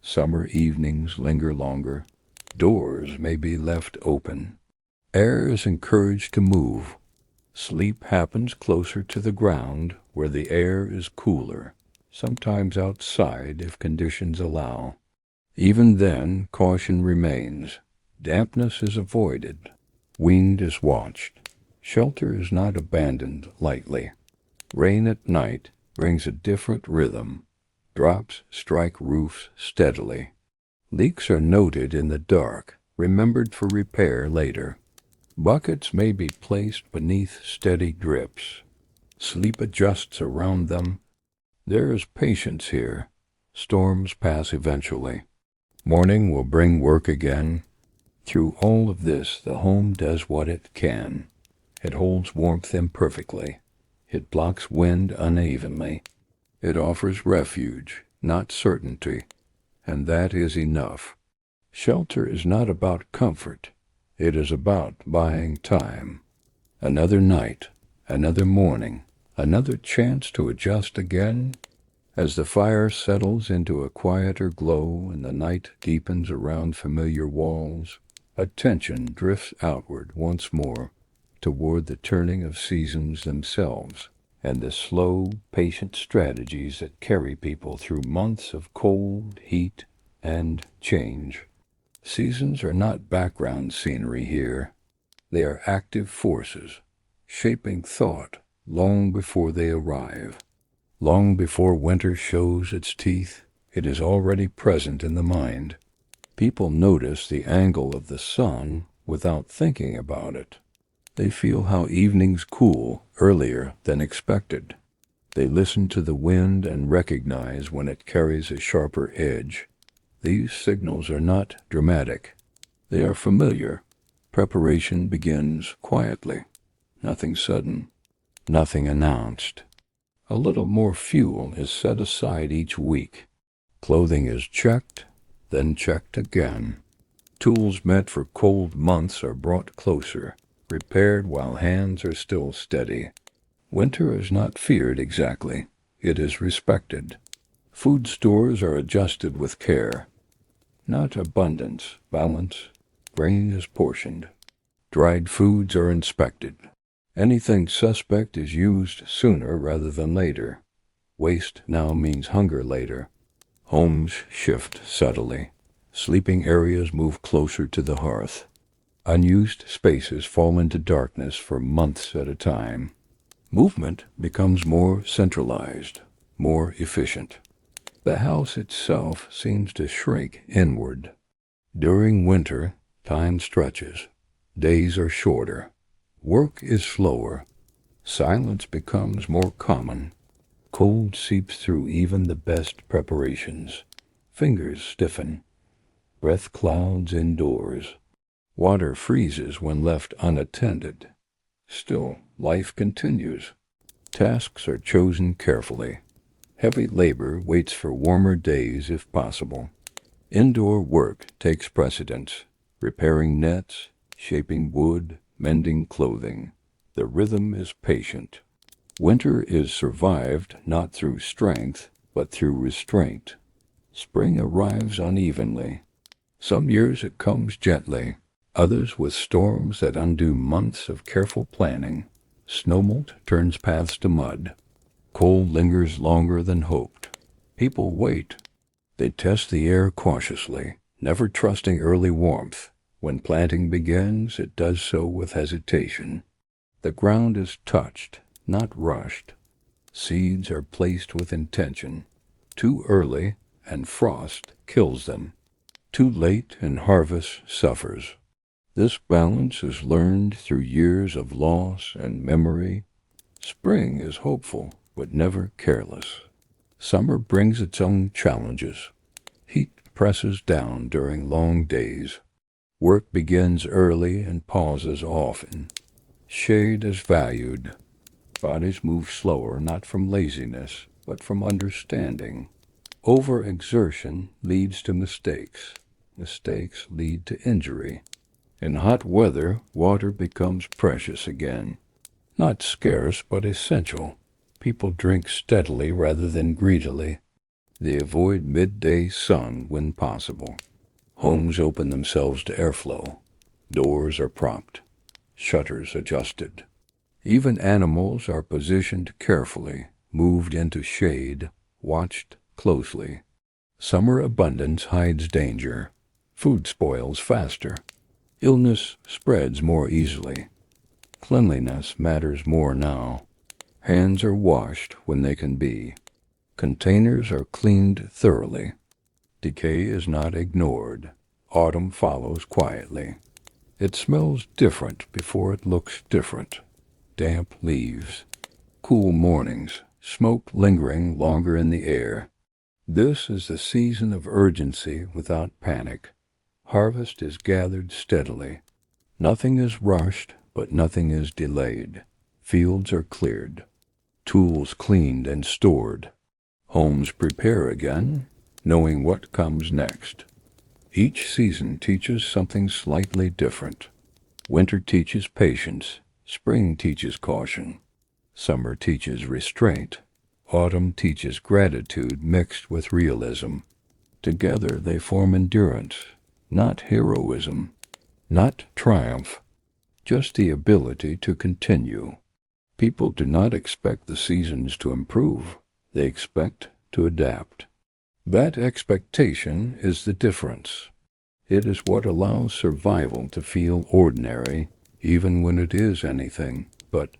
Summer evenings linger longer. Doors may be left open. Air is encouraged to move. Sleep happens closer to the ground where the air is cooler, sometimes outside if conditions allow. Even then, caution remains. Dampness is avoided. Wind is watched. Shelter is not abandoned lightly. Rain at night brings a different rhythm. Drops strike roofs steadily. Leaks are noted in the dark, remembered for repair later. Buckets may be placed beneath steady drips. Sleep adjusts around them. There is patience here. Storms pass eventually. Morning will bring work again. Through all of this, the home does what it can. It holds warmth imperfectly. It blocks wind unevenly. It offers refuge, not certainty, and that is enough. Shelter is not about comfort. It is about buying time. Another night, another morning, another chance to adjust again. As the fire settles into a quieter glow and the night deepens around familiar walls, attention drifts outward once more, toward the turning of seasons themselves, and the slow, patient strategies that carry people through months of cold, heat, and change. Seasons are not background scenery here. They are active forces, shaping thought long before they arrive. Long before winter shows its teeth, it is already present in the mind. People notice the angle of the sun without thinking about it. They feel how evenings cool earlier than expected. They listen to the wind and recognize when it carries a sharper edge. These signals are not dramatic. They are familiar. Preparation begins quietly. Nothing sudden. Nothing announced. A little more fuel is set aside each week. Clothing is checked, then checked again. Tools meant for cold months are brought closer, repaired while hands are still steady. Winter is not feared exactly. It is respected. Food stores are adjusted with care. Not abundance, balance. Grain is portioned. Dried foods are inspected. Anything suspect is used sooner rather than later. Waste now means hunger later. Homes shift subtly. Sleeping areas move closer to the hearth. Unused spaces fall into darkness for months at a time. Movement becomes more centralized, more efficient. The house itself seems to shrink inward. During winter, time stretches. Days are shorter. Work is slower. Silence becomes more common. Cold seeps through even the best preparations. Fingers stiffen. Breath clouds indoors. Water freezes when left unattended. Still, life continues. Tasks are chosen carefully. Heavy labor waits for warmer days if possible. Indoor work takes precedence. Repairing nets, shaping wood, mending clothing. The rhythm is patient. Winter is survived not through strength, but through restraint. Spring arrives unevenly. Some years it comes gently, others with storms that undo months of careful planning. Snowmelt turns paths to mud. Cold lingers longer than hoped. People wait. They test the air cautiously, never trusting early warmth. When planting begins, it does so with hesitation. The ground is touched, not rushed. Seeds are placed with intention. Too early, and frost kills them. Too late, and harvest suffers. This balance is learned through years of loss and memory. Spring is hopeful, but never careless. Summer brings its own challenges. Heat presses down during long days. Work begins early and pauses often. Shade is valued. Bodies move slower, not from laziness, but from understanding. Overexertion leads to mistakes. Mistakes lead to injury. In hot weather, water becomes precious again. Not scarce, but essential. People drink steadily rather than greedily. They avoid midday sun when possible. Homes open themselves to airflow. Doors are propped. Shutters adjusted. Even animals are positioned carefully, moved into shade, watched closely. Summer abundance hides danger. Food spoils faster. Illness spreads more easily. Cleanliness matters more now. Hands are washed when they can be. Containers are cleaned thoroughly. Decay is not ignored. Autumn follows quietly. It smells different before it looks different. Damp leaves. Cool mornings. Smoke lingering longer in the air. This is the season of urgency without panic. Harvest is gathered steadily. Nothing is rushed, but nothing is delayed. Fields are cleared. tools cleaned and stored, homes prepare again, knowing what comes next. Each season teaches something slightly different. Winter teaches patience, spring teaches caution, summer teaches restraint, autumn teaches gratitude mixed with realism. Together they form endurance, not heroism, not triumph, just the ability to continue. People do not expect the seasons to improve, they expect to adapt. That expectation is the difference. It is what allows survival to feel ordinary, even when it is anything. But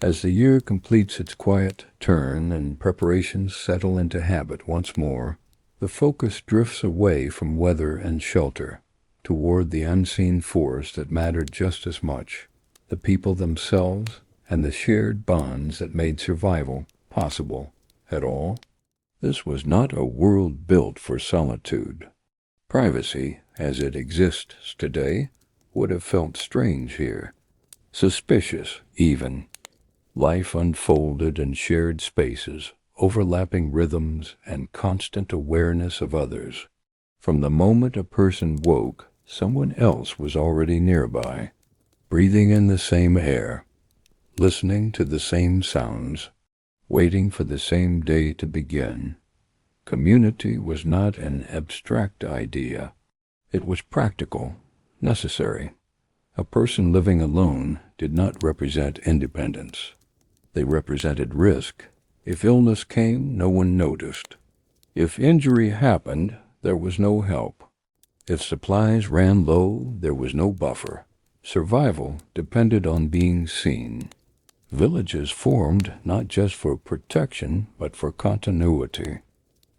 as the year completes its quiet turn and preparations settle into habit once more, the focus drifts away from weather and shelter, toward the unseen force that mattered just as much, the people themselves and the shared bonds that made survival possible at all. This was not a world built for solitude. Privacy, as it exists today, would have felt strange here, suspicious even. Life unfolded in shared spaces, overlapping rhythms and constant awareness of others. From the moment a person woke, someone else was already nearby, breathing in the same air, listening to the same sounds, waiting for the same day to begin. Community was not an abstract idea. It was practical, necessary. A person living alone did not represent independence. They represented risk. If illness came, no one noticed. If injury happened, there was no help. If supplies ran low, there was no buffer. Survival depended on being seen. Villages formed not just for protection, but for continuity.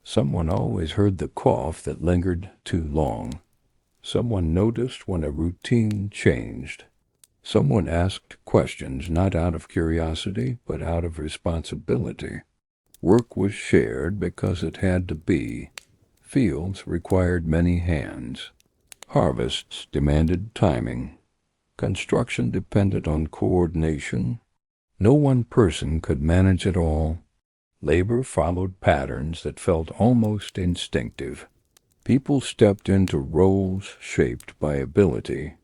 Someone always heard the cough that lingered too long. Someone noticed when a routine changed. Someone asked questions not out of curiosity, but out of responsibility. Work was shared because it had to be. Fields required many hands. Harvests demanded timing. Construction depended on coordination. No one person could manage it all. Labor followed patterns that felt almost instinctive. People stepped into roles shaped by ability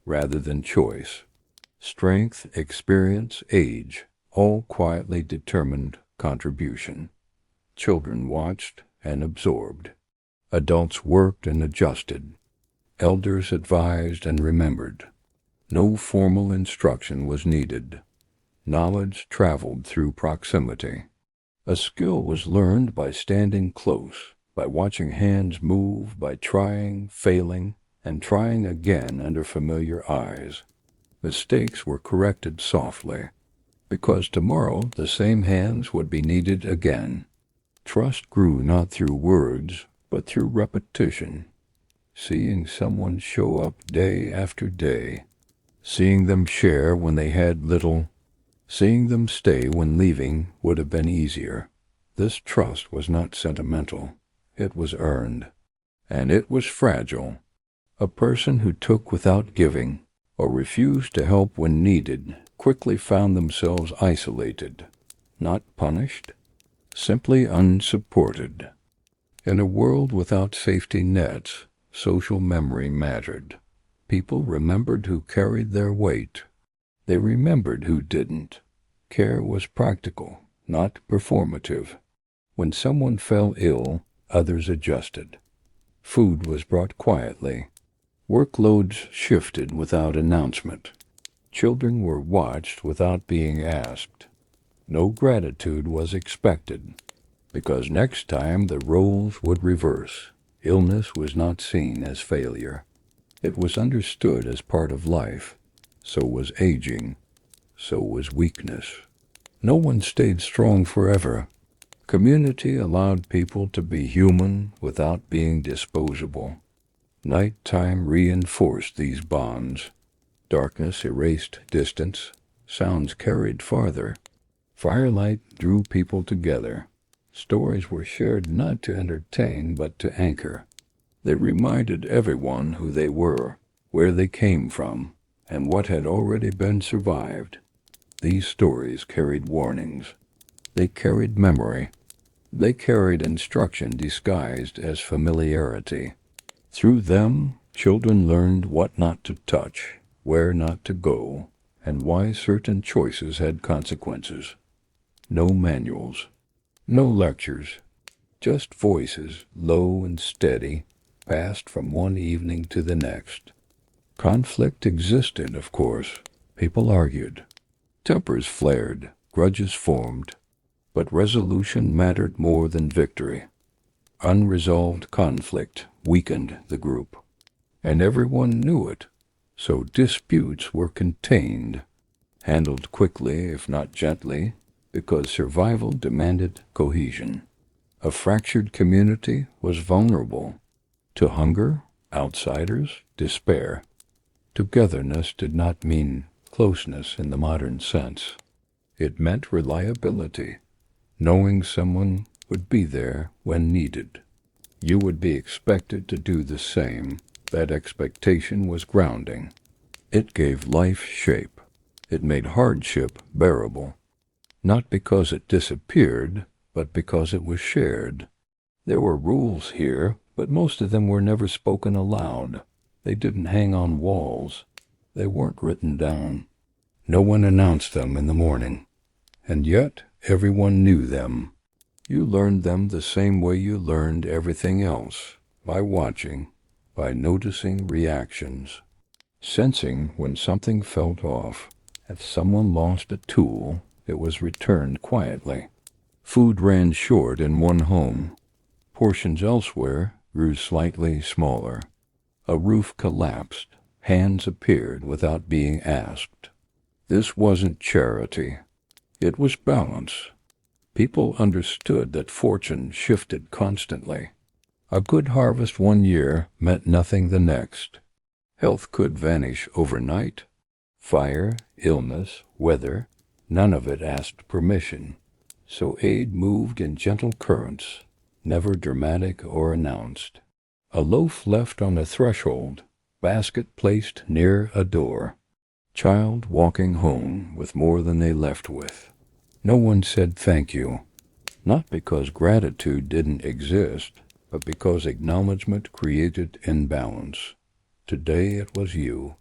rather than choice. Strength, experience, age all quietly determined contribution. Children watched and absorbed. Adults worked and adjusted. Elders advised and remembered. No formal instruction was needed. Knowledge traveled through proximity. A skill was learned by standing close, by watching hands move, by trying, failing, and trying again under familiar eyes. Mistakes were corrected softly, because tomorrow the same hands would be needed again. Trust grew not through words, but through repetition. Seeing someone show up day after day, seeing them share when they had little, seeing them stay when leaving would have been easier. This trust was not sentimental. It was earned. And it was fragile. A person who took without giving, or refused to help when needed, quickly found themselves isolated, not punished, simply unsupported. In a world without safety nets, social memory mattered. People remembered who carried their weight. They remembered who didn't. Care was practical, not performative. When someone fell ill, others adjusted. Food was brought quietly. Workloads shifted without announcement. Children were watched without being asked. No gratitude was expected, because next time the roles would reverse. Illness was not seen as failure. It was understood as part of life. So was aging. So was weakness. No one stayed strong forever. Community allowed people to be human without being disposable. Nighttime reinforced these bonds. Darkness erased distance. Sounds carried farther. Firelight drew people together. Stories were shared not to entertain, but to anchor. They reminded everyone who they were, where they came from, and what had already been survived. These stories carried warnings. They carried memory. They carried instruction disguised as familiarity. Through them, children learned what not to touch, where not to go, and why certain choices had consequences. No manuals, no lectures, just voices, low and steady, passed from one evening to the next. Conflict existed, of course. People argued. Tempers flared, grudges formed, but resolution mattered more than victory. Unresolved conflict weakened the group, and everyone knew it, so disputes were contained, handled quickly if not gently, because survival demanded cohesion. A fractured community was vulnerable to hunger, outsiders, despair. Togetherness did not mean closeness in the modern sense. It meant reliability, knowing someone would be there when needed. You would be expected to do the same. That expectation was grounding. It gave life shape. It made hardship bearable. Not because it disappeared, but because it was shared. There were rules here, but most of them were never spoken aloud. They didn't hang on walls. They weren't written down. No one announced them in the morning. And yet, everyone knew them. You learned them the same way you learned everything else, by watching, by noticing reactions, sensing when something felt off. If someone lost a tool, it was returned quietly. Food ran short in one home. Portions elsewhere grew slightly smaller. A roof collapsed. Hands appeared without being asked. This wasn't charity. It was balance. People understood that fortune shifted constantly. A good harvest one year meant nothing the next. Health could vanish overnight. Fire, illness, weather, none of it asked permission. So aid moved in gentle currents, never dramatic or announced. A loaf left on the threshold, basket placed near a door. Child walking home with more than they left with. No one said thank you, not because gratitude didn't exist, but because acknowledgement created imbalance. Today it was you.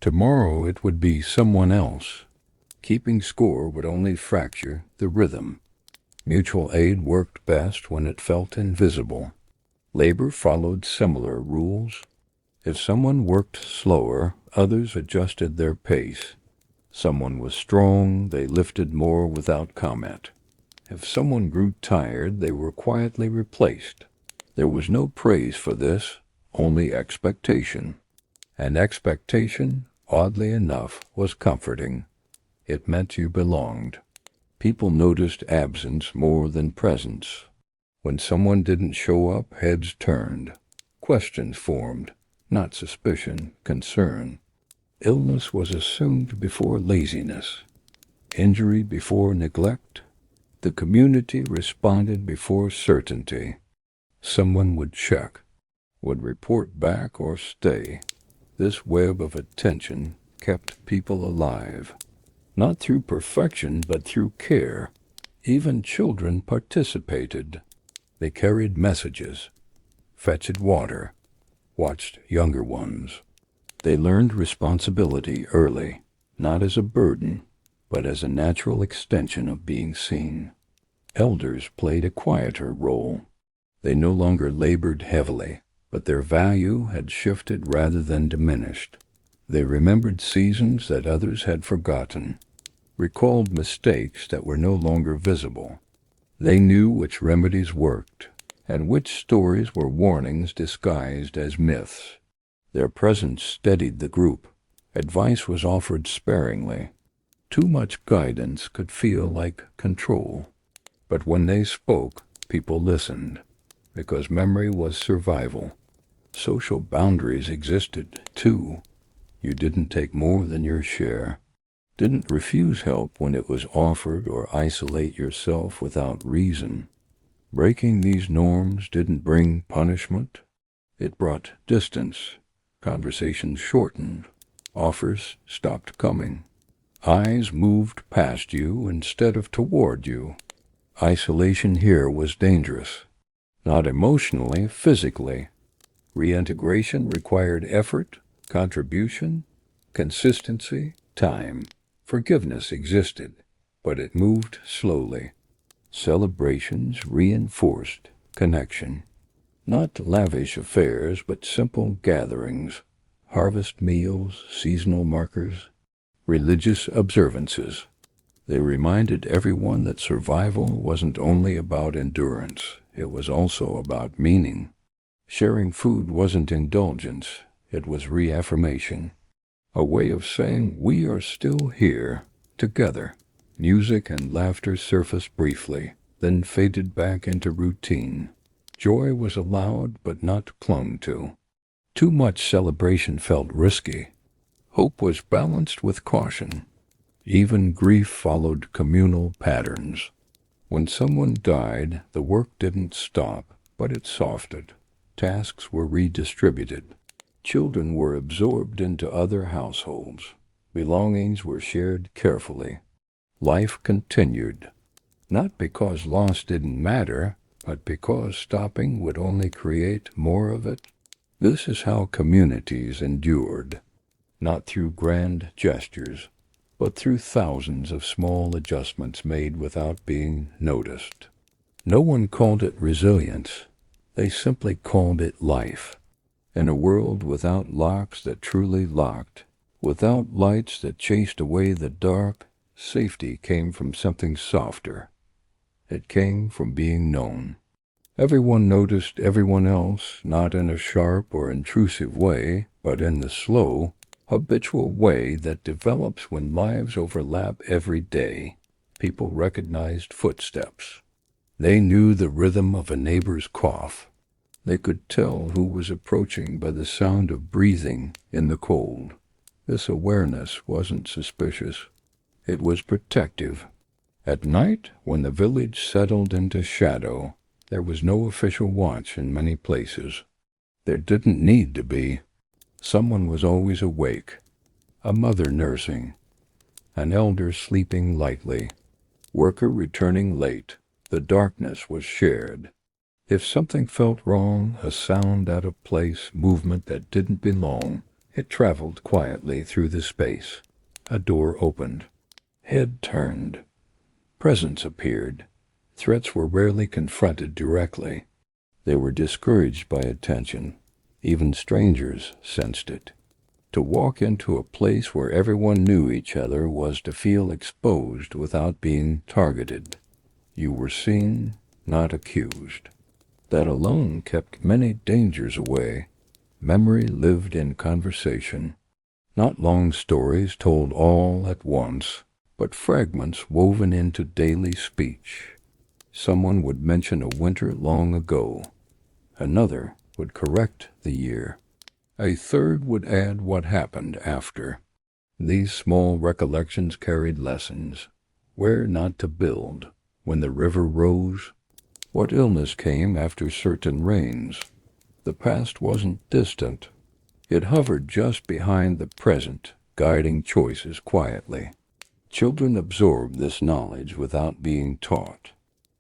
Tomorrow it would be someone else. Keeping score would only fracture the rhythm. Mutual aid worked best when it felt invisible. Labor followed similar rules. If someone worked slower, others adjusted their pace. Someone was strong, they lifted more without comment. If someone grew tired, they were quietly replaced. There was no praise for this, only expectation. And expectation, oddly enough, was comforting. It meant you belonged. People noticed absence more than presence. When someone didn't show up, heads turned. Questions formed, not suspicion, concern. Illness was assumed before laziness. Injury before neglect. The community responded before certainty. Someone would check, would report back or stay. This web of attention kept people alive. Not through perfection, but through care. Even children participated. They carried messages, fetched water, watched younger ones. They learned responsibility early, not as a burden, but as a natural extension of being seen. Elders played a quieter role. They no longer labored heavily, but their value had shifted rather than diminished. They remembered seasons that others had forgotten, recalled mistakes that were no longer visible. They knew which remedies worked, and which stories were warnings disguised as myths. Their presence steadied the group. Advice was offered sparingly. Too much guidance could feel like control. But when they spoke, people listened, because memory was survival. Social boundaries existed, too. You didn't take more than your share. Didn't refuse help when it was offered or isolate yourself without reason. Breaking these norms didn't bring punishment. It brought distance. Conversations shortened. Offers stopped coming. Eyes moved past you instead of toward you. Isolation here was dangerous, not emotionally, physically. Reintegration required effort, contribution, consistency, time. Forgiveness existed, but it moved slowly. Celebrations reinforced connection. Not lavish affairs, but simple gatherings, harvest meals, seasonal markers, religious observances. They reminded everyone that survival wasn't only about endurance, it was also about meaning. Sharing food wasn't indulgence, it was reaffirmation. A way of saying we are still here, together. Music and laughter surfaced briefly, then faded back into routine. Joy was allowed but not clung to. Too much celebration felt risky. Hope was balanced with caution. Even grief followed communal patterns. When someone died, the work didn't stop, but it softened. Tasks were redistributed. Children were absorbed into other households. Belongings were shared carefully. Life continued, not because loss didn't matter, but because stopping would only create more of it. This is how communities endured, not through grand gestures, but through thousands of small adjustments made without being noticed. No one called it resilience. They simply called it life. In a world without locks that truly locked, without lights that chased away the dark, safety came from something softer. It came from being known. Everyone noticed everyone else, not in a sharp or intrusive way, but in the slow, habitual way that develops when lives overlap every day. People recognized footsteps. They knew the rhythm of a neighbor's cough. They could tell who was approaching by the sound of breathing in the cold. This awareness wasn't suspicious. It was protective. At night, when the village settled into shadow, there was no official watch in many places. There didn't need to be. Someone was always awake. A mother nursing. An elder sleeping lightly. Worker returning late. The darkness was shared. If something felt wrong, a sound out of place, movement that didn't belong, it traveled quietly through the space. A door opened. Head turned. Presence appeared. Threats were rarely confronted directly. They were discouraged by attention. Even strangers sensed it. To walk into a place where everyone knew each other was to feel exposed without being targeted. You were seen, not accused. That alone kept many dangers away. Memory lived in conversation. Not long stories told all at once, but fragments woven into daily speech. Someone would mention a winter long ago. Another would correct the year. A third would add what happened after. These small recollections carried lessons. Where not to build. When the river rose. What illness came after certain rains. The past wasn't distant. It hovered just behind the present, guiding choices quietly. Children absorbed this knowledge without being taught.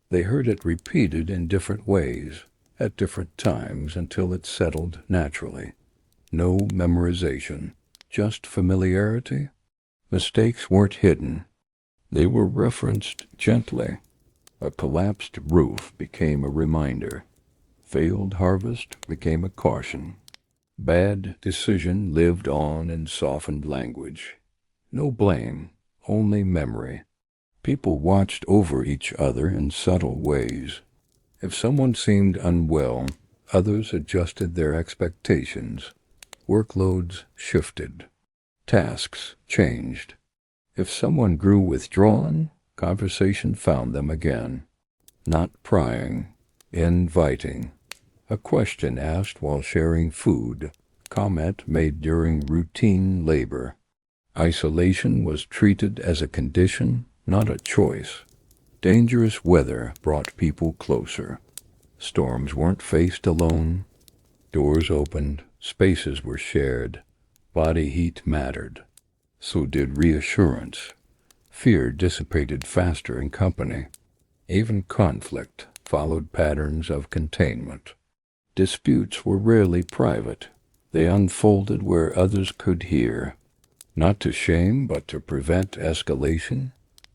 They heard it repeated in different ways, at different times, until it settled naturally. No memorization, just familiarity. Mistakes weren't hidden. They were referenced gently. A collapsed roof became a reminder. Failed harvest became a caution. Bad decision lived on in softened language. No blame, only memory. People watched over each other in subtle ways. If someone seemed unwell, others adjusted their expectations. Workloads shifted. Tasks changed. If someone grew withdrawn, conversation found them again. Not prying, inviting. A question asked while sharing food. Comment made during routine labor. Isolation was treated as a condition, not a choice. Dangerous weather brought people closer. Storms weren't faced alone. Doors opened, spaces were shared. Body heat mattered. So did reassurance. Fear dissipated faster in company. Even conflict followed patterns of containment. Disputes were rarely private. They unfolded where others could hear. Not to shame, but to prevent escalation,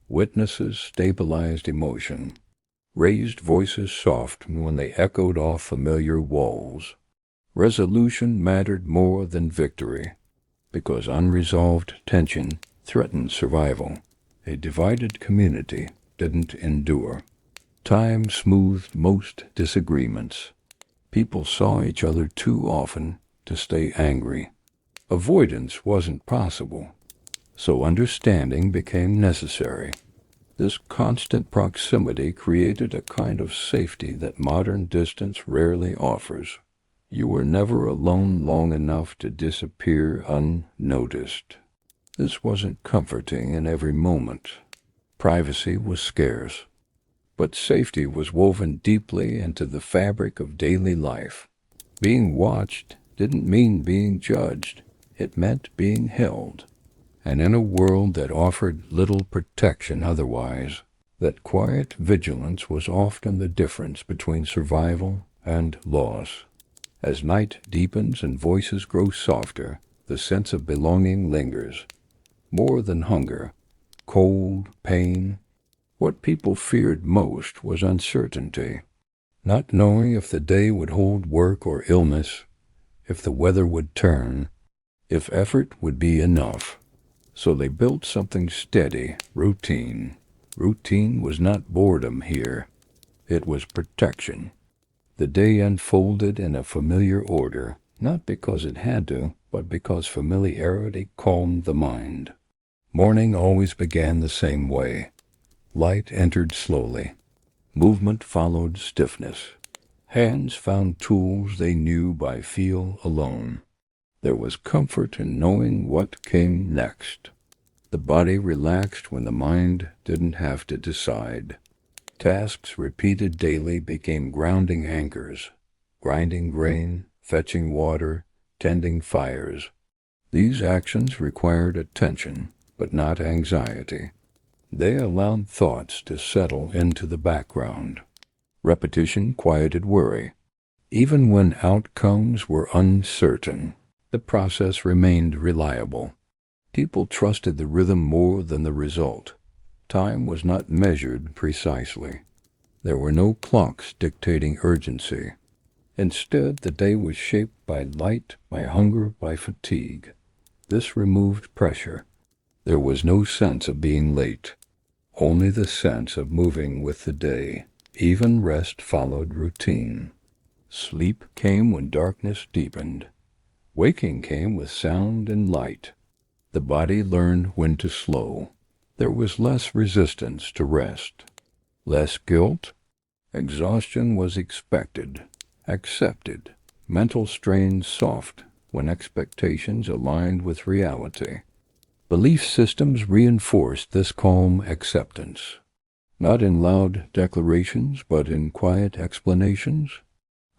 witnesses stabilized emotion, raised voices softened when they echoed off familiar walls. Resolution mattered more than victory, because unresolved tension threatened survival. A divided community didn't endure. Time smoothed most disagreements. People saw each other too often to stay angry. Avoidance wasn't possible, so understanding became necessary. This constant proximity created a kind of safety that modern distance rarely offers. You were never alone long enough to disappear unnoticed. This wasn't comforting in every moment. Privacy was scarce, but safety was woven deeply into the fabric of daily life. Being watched didn't mean being judged. It meant being held. And in a world that offered little protection otherwise, that quiet vigilance was often the difference between survival and loss. As night deepens and voices grow softer, the sense of belonging lingers. More than hunger, cold, pain. What people feared most was uncertainty. Not knowing if the day would hold work or illness, if the weather would turn, if effort would be enough. So they built something steady, routine. Routine was not boredom here. It was protection. The day unfolded in a familiar order, not because it had to, but because familiarity calmed the mind. Morning always began the same way. Light entered slowly. Movement followed stiffness. Hands found tools they knew by feel alone. There was comfort in knowing what came next. The body relaxed when the mind didn't have to decide. Tasks repeated daily became grounding anchors, grinding grain, fetching water, tending fires. These actions required attention, but not anxiety. They allowed thoughts to settle into the background. Repetition quieted worry. Even when outcomes were uncertain, the process remained reliable. People trusted the rhythm more than the result. Time was not measured precisely. There were no clocks dictating urgency. Instead, the day was shaped by light, by hunger, by fatigue. This removed pressure. There was no sense of being late, only the sense of moving with the day. Even rest followed routine. Sleep came when darkness deepened. Waking came with sound and light. The body learned when to slow. There was less resistance to rest, less guilt. Exhaustion was expected, accepted. Mental strain soft when expectations aligned with reality. Belief systems reinforced this calm acceptance, not in loud declarations, but in quiet explanations.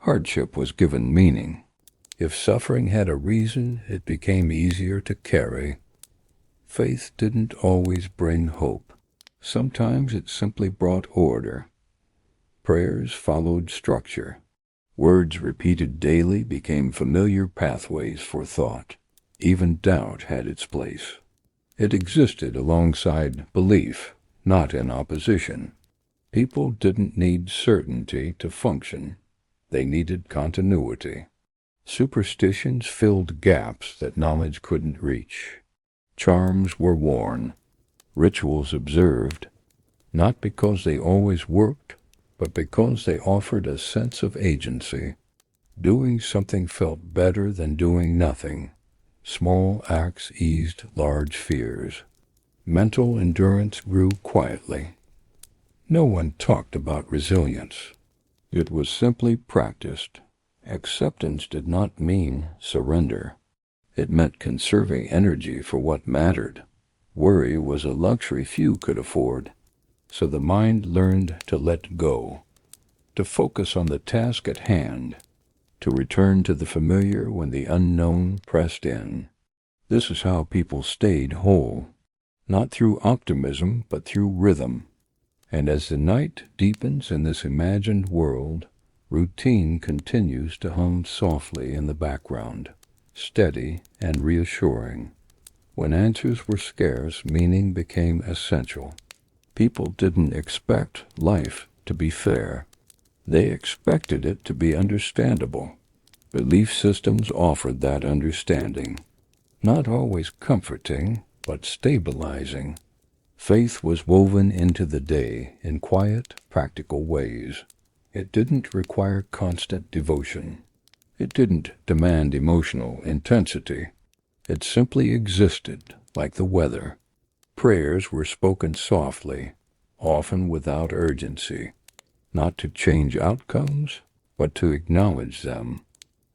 Hardship was given meaning. If suffering had a reason, it became easier to carry. Faith didn't always bring hope. Sometimes it simply brought order. Prayers followed structure. Words repeated daily became familiar pathways for thought. Even doubt had its place. It existed alongside belief, not in opposition. People didn't need certainty to function. They needed continuity. Superstitions filled gaps that knowledge couldn't reach. Charms were worn, rituals observed, not because they always worked, but because they offered a sense of agency. Doing something felt better than doing nothing. Small acts eased large fears. Mental endurance grew quietly. No one talked about resilience. It was simply practiced. Acceptance did not mean surrender. It meant conserving energy for what mattered. Worry was a luxury few could afford. So the mind learned to let go, to focus on the task at hand, to return to the familiar when the unknown pressed in. This is how people stayed whole, not through optimism, but through rhythm. And as the night deepens in this imagined world, routine continues to hum softly in the background, steady and reassuring. When answers were scarce, meaning became essential. People didn't expect life to be fair. They expected it to be understandable. Belief systems offered that understanding. Not always comforting, but stabilizing. Faith was woven into the day in quiet, practical ways. It didn't require constant devotion. It didn't demand emotional intensity. It simply existed, like the weather. Prayers were spoken softly, often without urgency, not to change outcomes, but to acknowledge them,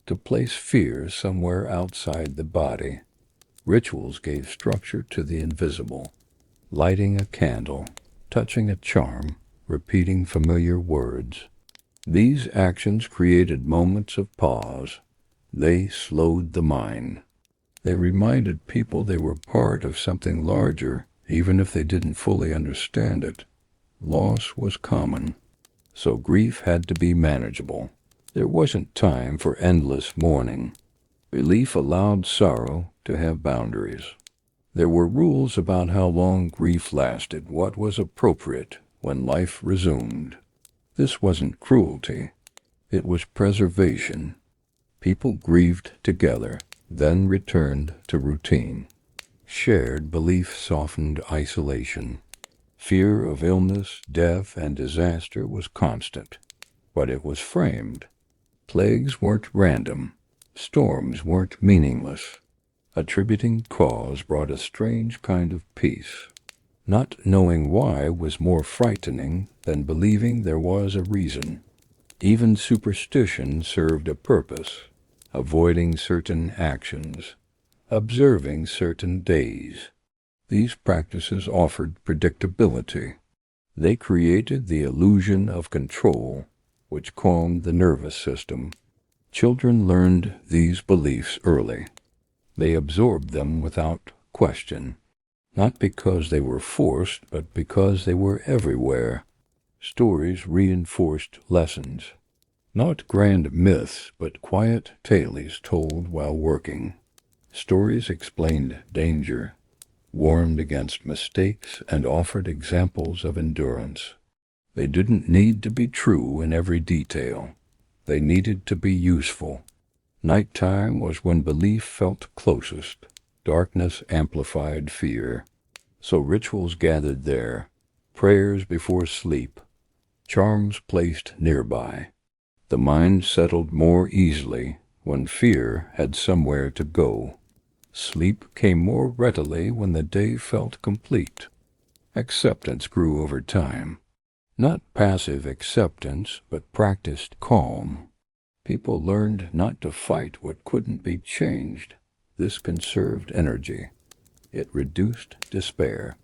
to place fear somewhere outside the body. Rituals gave structure to the invisible. Lighting a candle, touching a charm, repeating familiar words. These actions created moments of pause. They slowed the mind. They reminded people they were part of something larger, even if they didn't fully understand it. Loss was common, so grief had to be manageable. There wasn't time for endless mourning. Belief allowed sorrow to have boundaries. There were rules about how long grief lasted, what was appropriate when life resumed. This wasn't cruelty. It was preservation. People grieved together, then returned to routine. Shared belief softened isolation. Fear of illness, death, and disaster was constant, but it was framed. Plagues weren't random. Storms weren't meaningless. Attributing cause brought a strange kind of peace. Not knowing why was more frightening than believing there was a reason. Even superstition served a purpose, avoiding certain actions, observing certain days. These practices offered predictability. They created the illusion of control, which calmed the nervous system. Children learned these beliefs early. They absorbed them without question, not because they were forced, but because they were everywhere. Stories reinforced lessons, not grand myths, but quiet tales told while working. Stories explained danger, warned against mistakes, and offered examples of endurance. They didn't need to be true in every detail. They needed to be useful. Nighttime was when belief felt closest. Darkness amplified fear. So rituals gathered there, prayers before sleep, charms placed nearby. The mind settled more easily when fear had somewhere to go. Sleep came more readily when the day felt complete. Acceptance grew over time. Not passive acceptance, but practiced calm. People learned not to fight what couldn't be changed. This conserved energy. It reduced despair.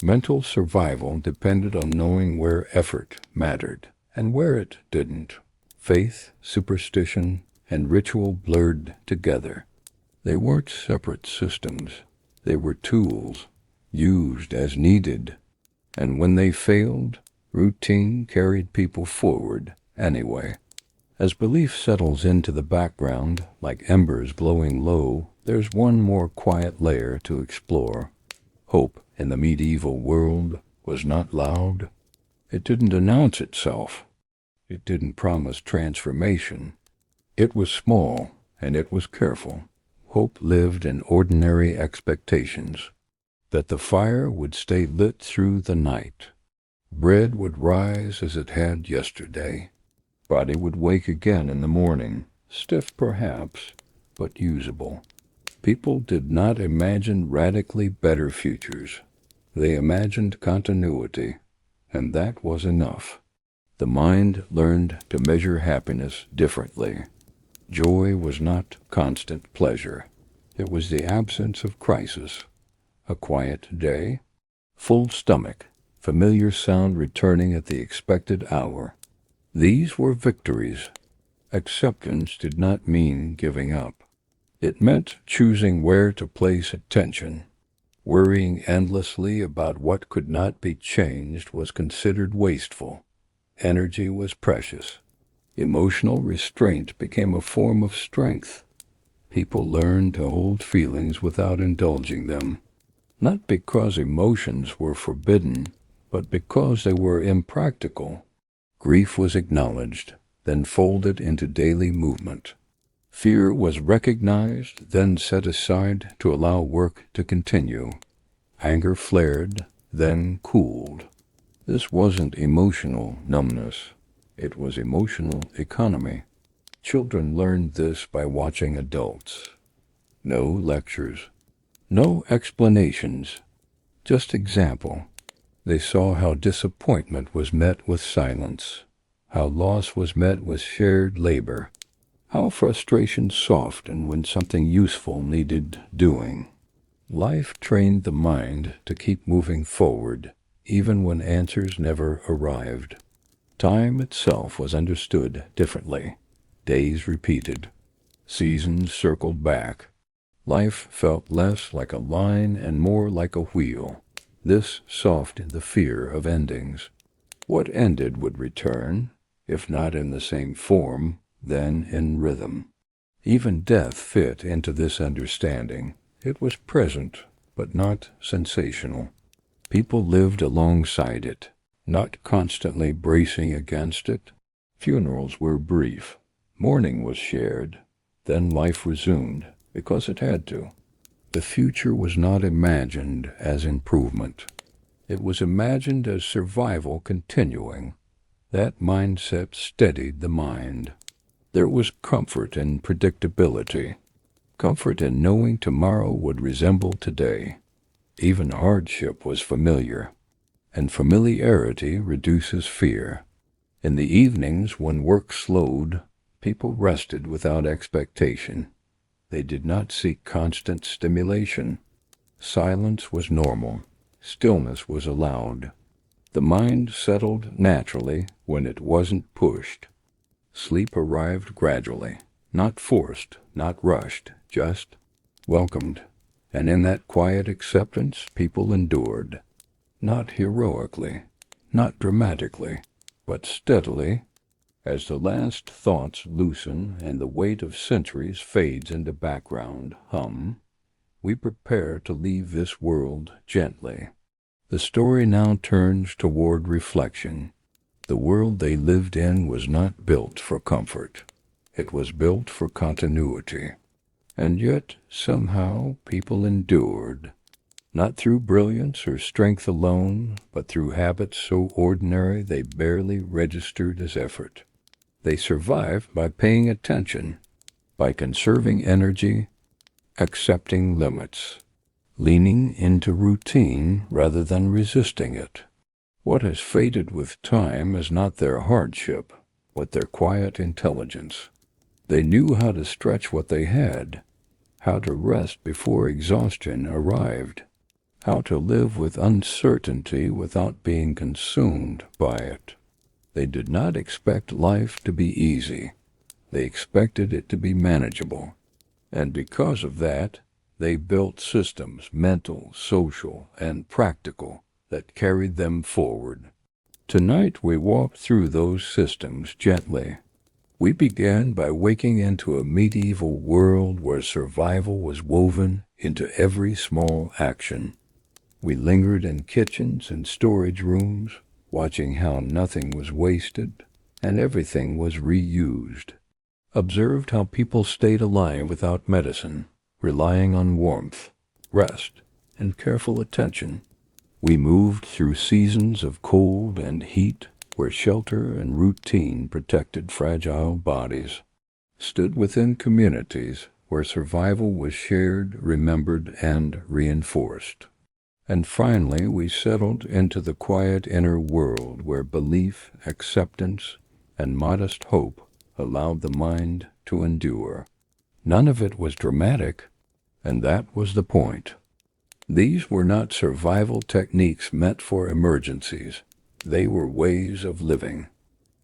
Mental survival depended on knowing where effort mattered and where it didn't. Faith, superstition, and ritual blurred together. They weren't separate systems. They were tools, used as needed. And when they failed, routine carried people forward anyway. As belief settles into the background, like embers glowing low, there's one more quiet layer to explore. Hope in the medieval world was not loud. It didn't announce itself. It didn't promise transformation. It was small, and it was careful. Hope lived in ordinary expectations. That the fire would stay lit through the night. Bread would rise as it had yesterday. Body would wake again in the morning, stiff perhaps, but usable. People did not imagine radically better futures. They imagined continuity, and that was enough. The mind learned to measure happiness differently. Joy was not constant pleasure. It was the absence of crisis. A quiet day, full stomach, familiar sound returning at the expected hour. These were victories. Acceptance did not mean giving up. It meant choosing where to place attention. Worrying endlessly about what could not be changed was considered wasteful. Energy was precious. Emotional restraint became a form of strength. People learned to hold feelings without indulging them, not because emotions were forbidden, but because they were impractical. Grief was acknowledged, then folded into daily movement. Fear was recognized, then set aside to allow work to continue. Anger flared, then cooled. This wasn't emotional numbness. It was emotional economy. Children learned this by watching adults. No lectures, no explanations, just example. They saw how disappointment was met with silence, how loss was met with shared labor, how frustration softened when something useful needed doing. Life trained the mind to keep moving forward, even when answers never arrived. Time itself was understood differently. Days repeated. Seasons circled back. Life felt less like a line and more like a wheel. This softened the fear of endings. What ended would return, if not in the same form, then in rhythm. Even death fit into this understanding. It was present, but not sensational. People lived alongside it, not constantly bracing against it. Funerals were brief. Mourning was shared. Then life resumed, because it had to. The future was not imagined as improvement. It was imagined as survival continuing. That mindset steadied the mind. There was comfort in predictability. Comfort in knowing tomorrow would resemble today. Even hardship was familiar, and familiarity reduces fear. In the evenings, when work slowed, people rested without expectation. They did not seek constant stimulation. Silence was normal. Stillness was allowed. The mind settled naturally when it wasn't pushed. Sleep arrived gradually, not forced, not rushed, just welcomed. And in that quiet acceptance, people endured. Not heroically, not dramatically, but steadily. As the last thoughts loosen and the weight of centuries fades into background hum, we prepare to leave this world gently. The story now turns toward reflection. The world they lived in was not built for comfort. It was built for continuity. And yet, somehow, people endured, not through brilliance or strength alone, but through habits so ordinary they barely registered as effort. They survived by paying attention, by conserving energy, accepting limits, leaning into routine rather than resisting it. What has faded with time is not their hardship, but their quiet intelligence. They knew how to stretch what they had, how to rest before exhaustion arrived, how to live with uncertainty without being consumed by it. They did not expect life to be easy. They expected it to be manageable. And because of that, they built systems, mental, social, and practical, that carried them forward. Tonight we walk through those systems gently. We began by waking into a medieval world where survival was woven into every small action. We lingered in kitchens and storage rooms, watching how nothing was wasted and everything was reused. Observed how people stayed alive without medicine, relying on warmth, rest, and careful attention. We moved through seasons of cold and heat, where shelter and routine protected fragile bodies, stood within communities where survival was shared, remembered, and reinforced. And finally, we settled into the quiet inner world where belief, acceptance, and modest hope allowed the mind to endure. None of it was dramatic, and that was the point. These were not survival techniques meant for emergencies. They were ways of living.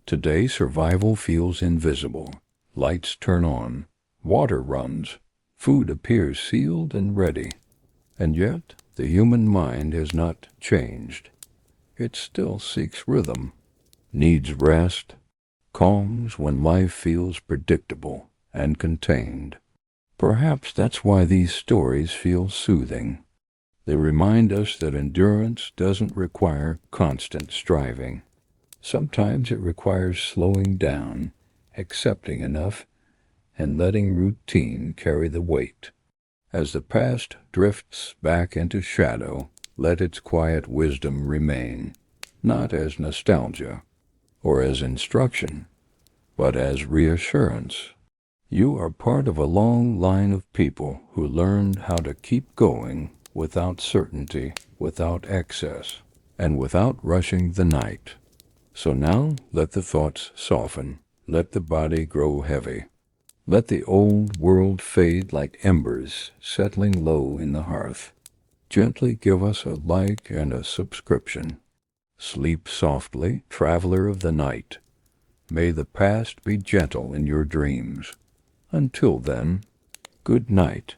Today, survival feels invisible. Lights turn on, water runs, food appears sealed and ready. And yet the human mind has not changed. It still seeks rhythm, needs rest, calms when life feels predictable and contained. Perhaps that's why these stories feel soothing. They remind us that endurance doesn't require constant striving. Sometimes it requires slowing down, accepting enough, and letting routine carry the weight. As the past drifts back into shadow, let its quiet wisdom remain, not as nostalgia or as instruction, but as reassurance. You are part of a long line of people who learned how to keep going without certainty, without excess, and without rushing the night. So now let the thoughts soften, let the body grow heavy. Let the old world fade like embers settling low in the hearth. Gently give us a like and a subscription. Sleep softly, traveler of the night. May the past be gentle in your dreams. Until then, good night.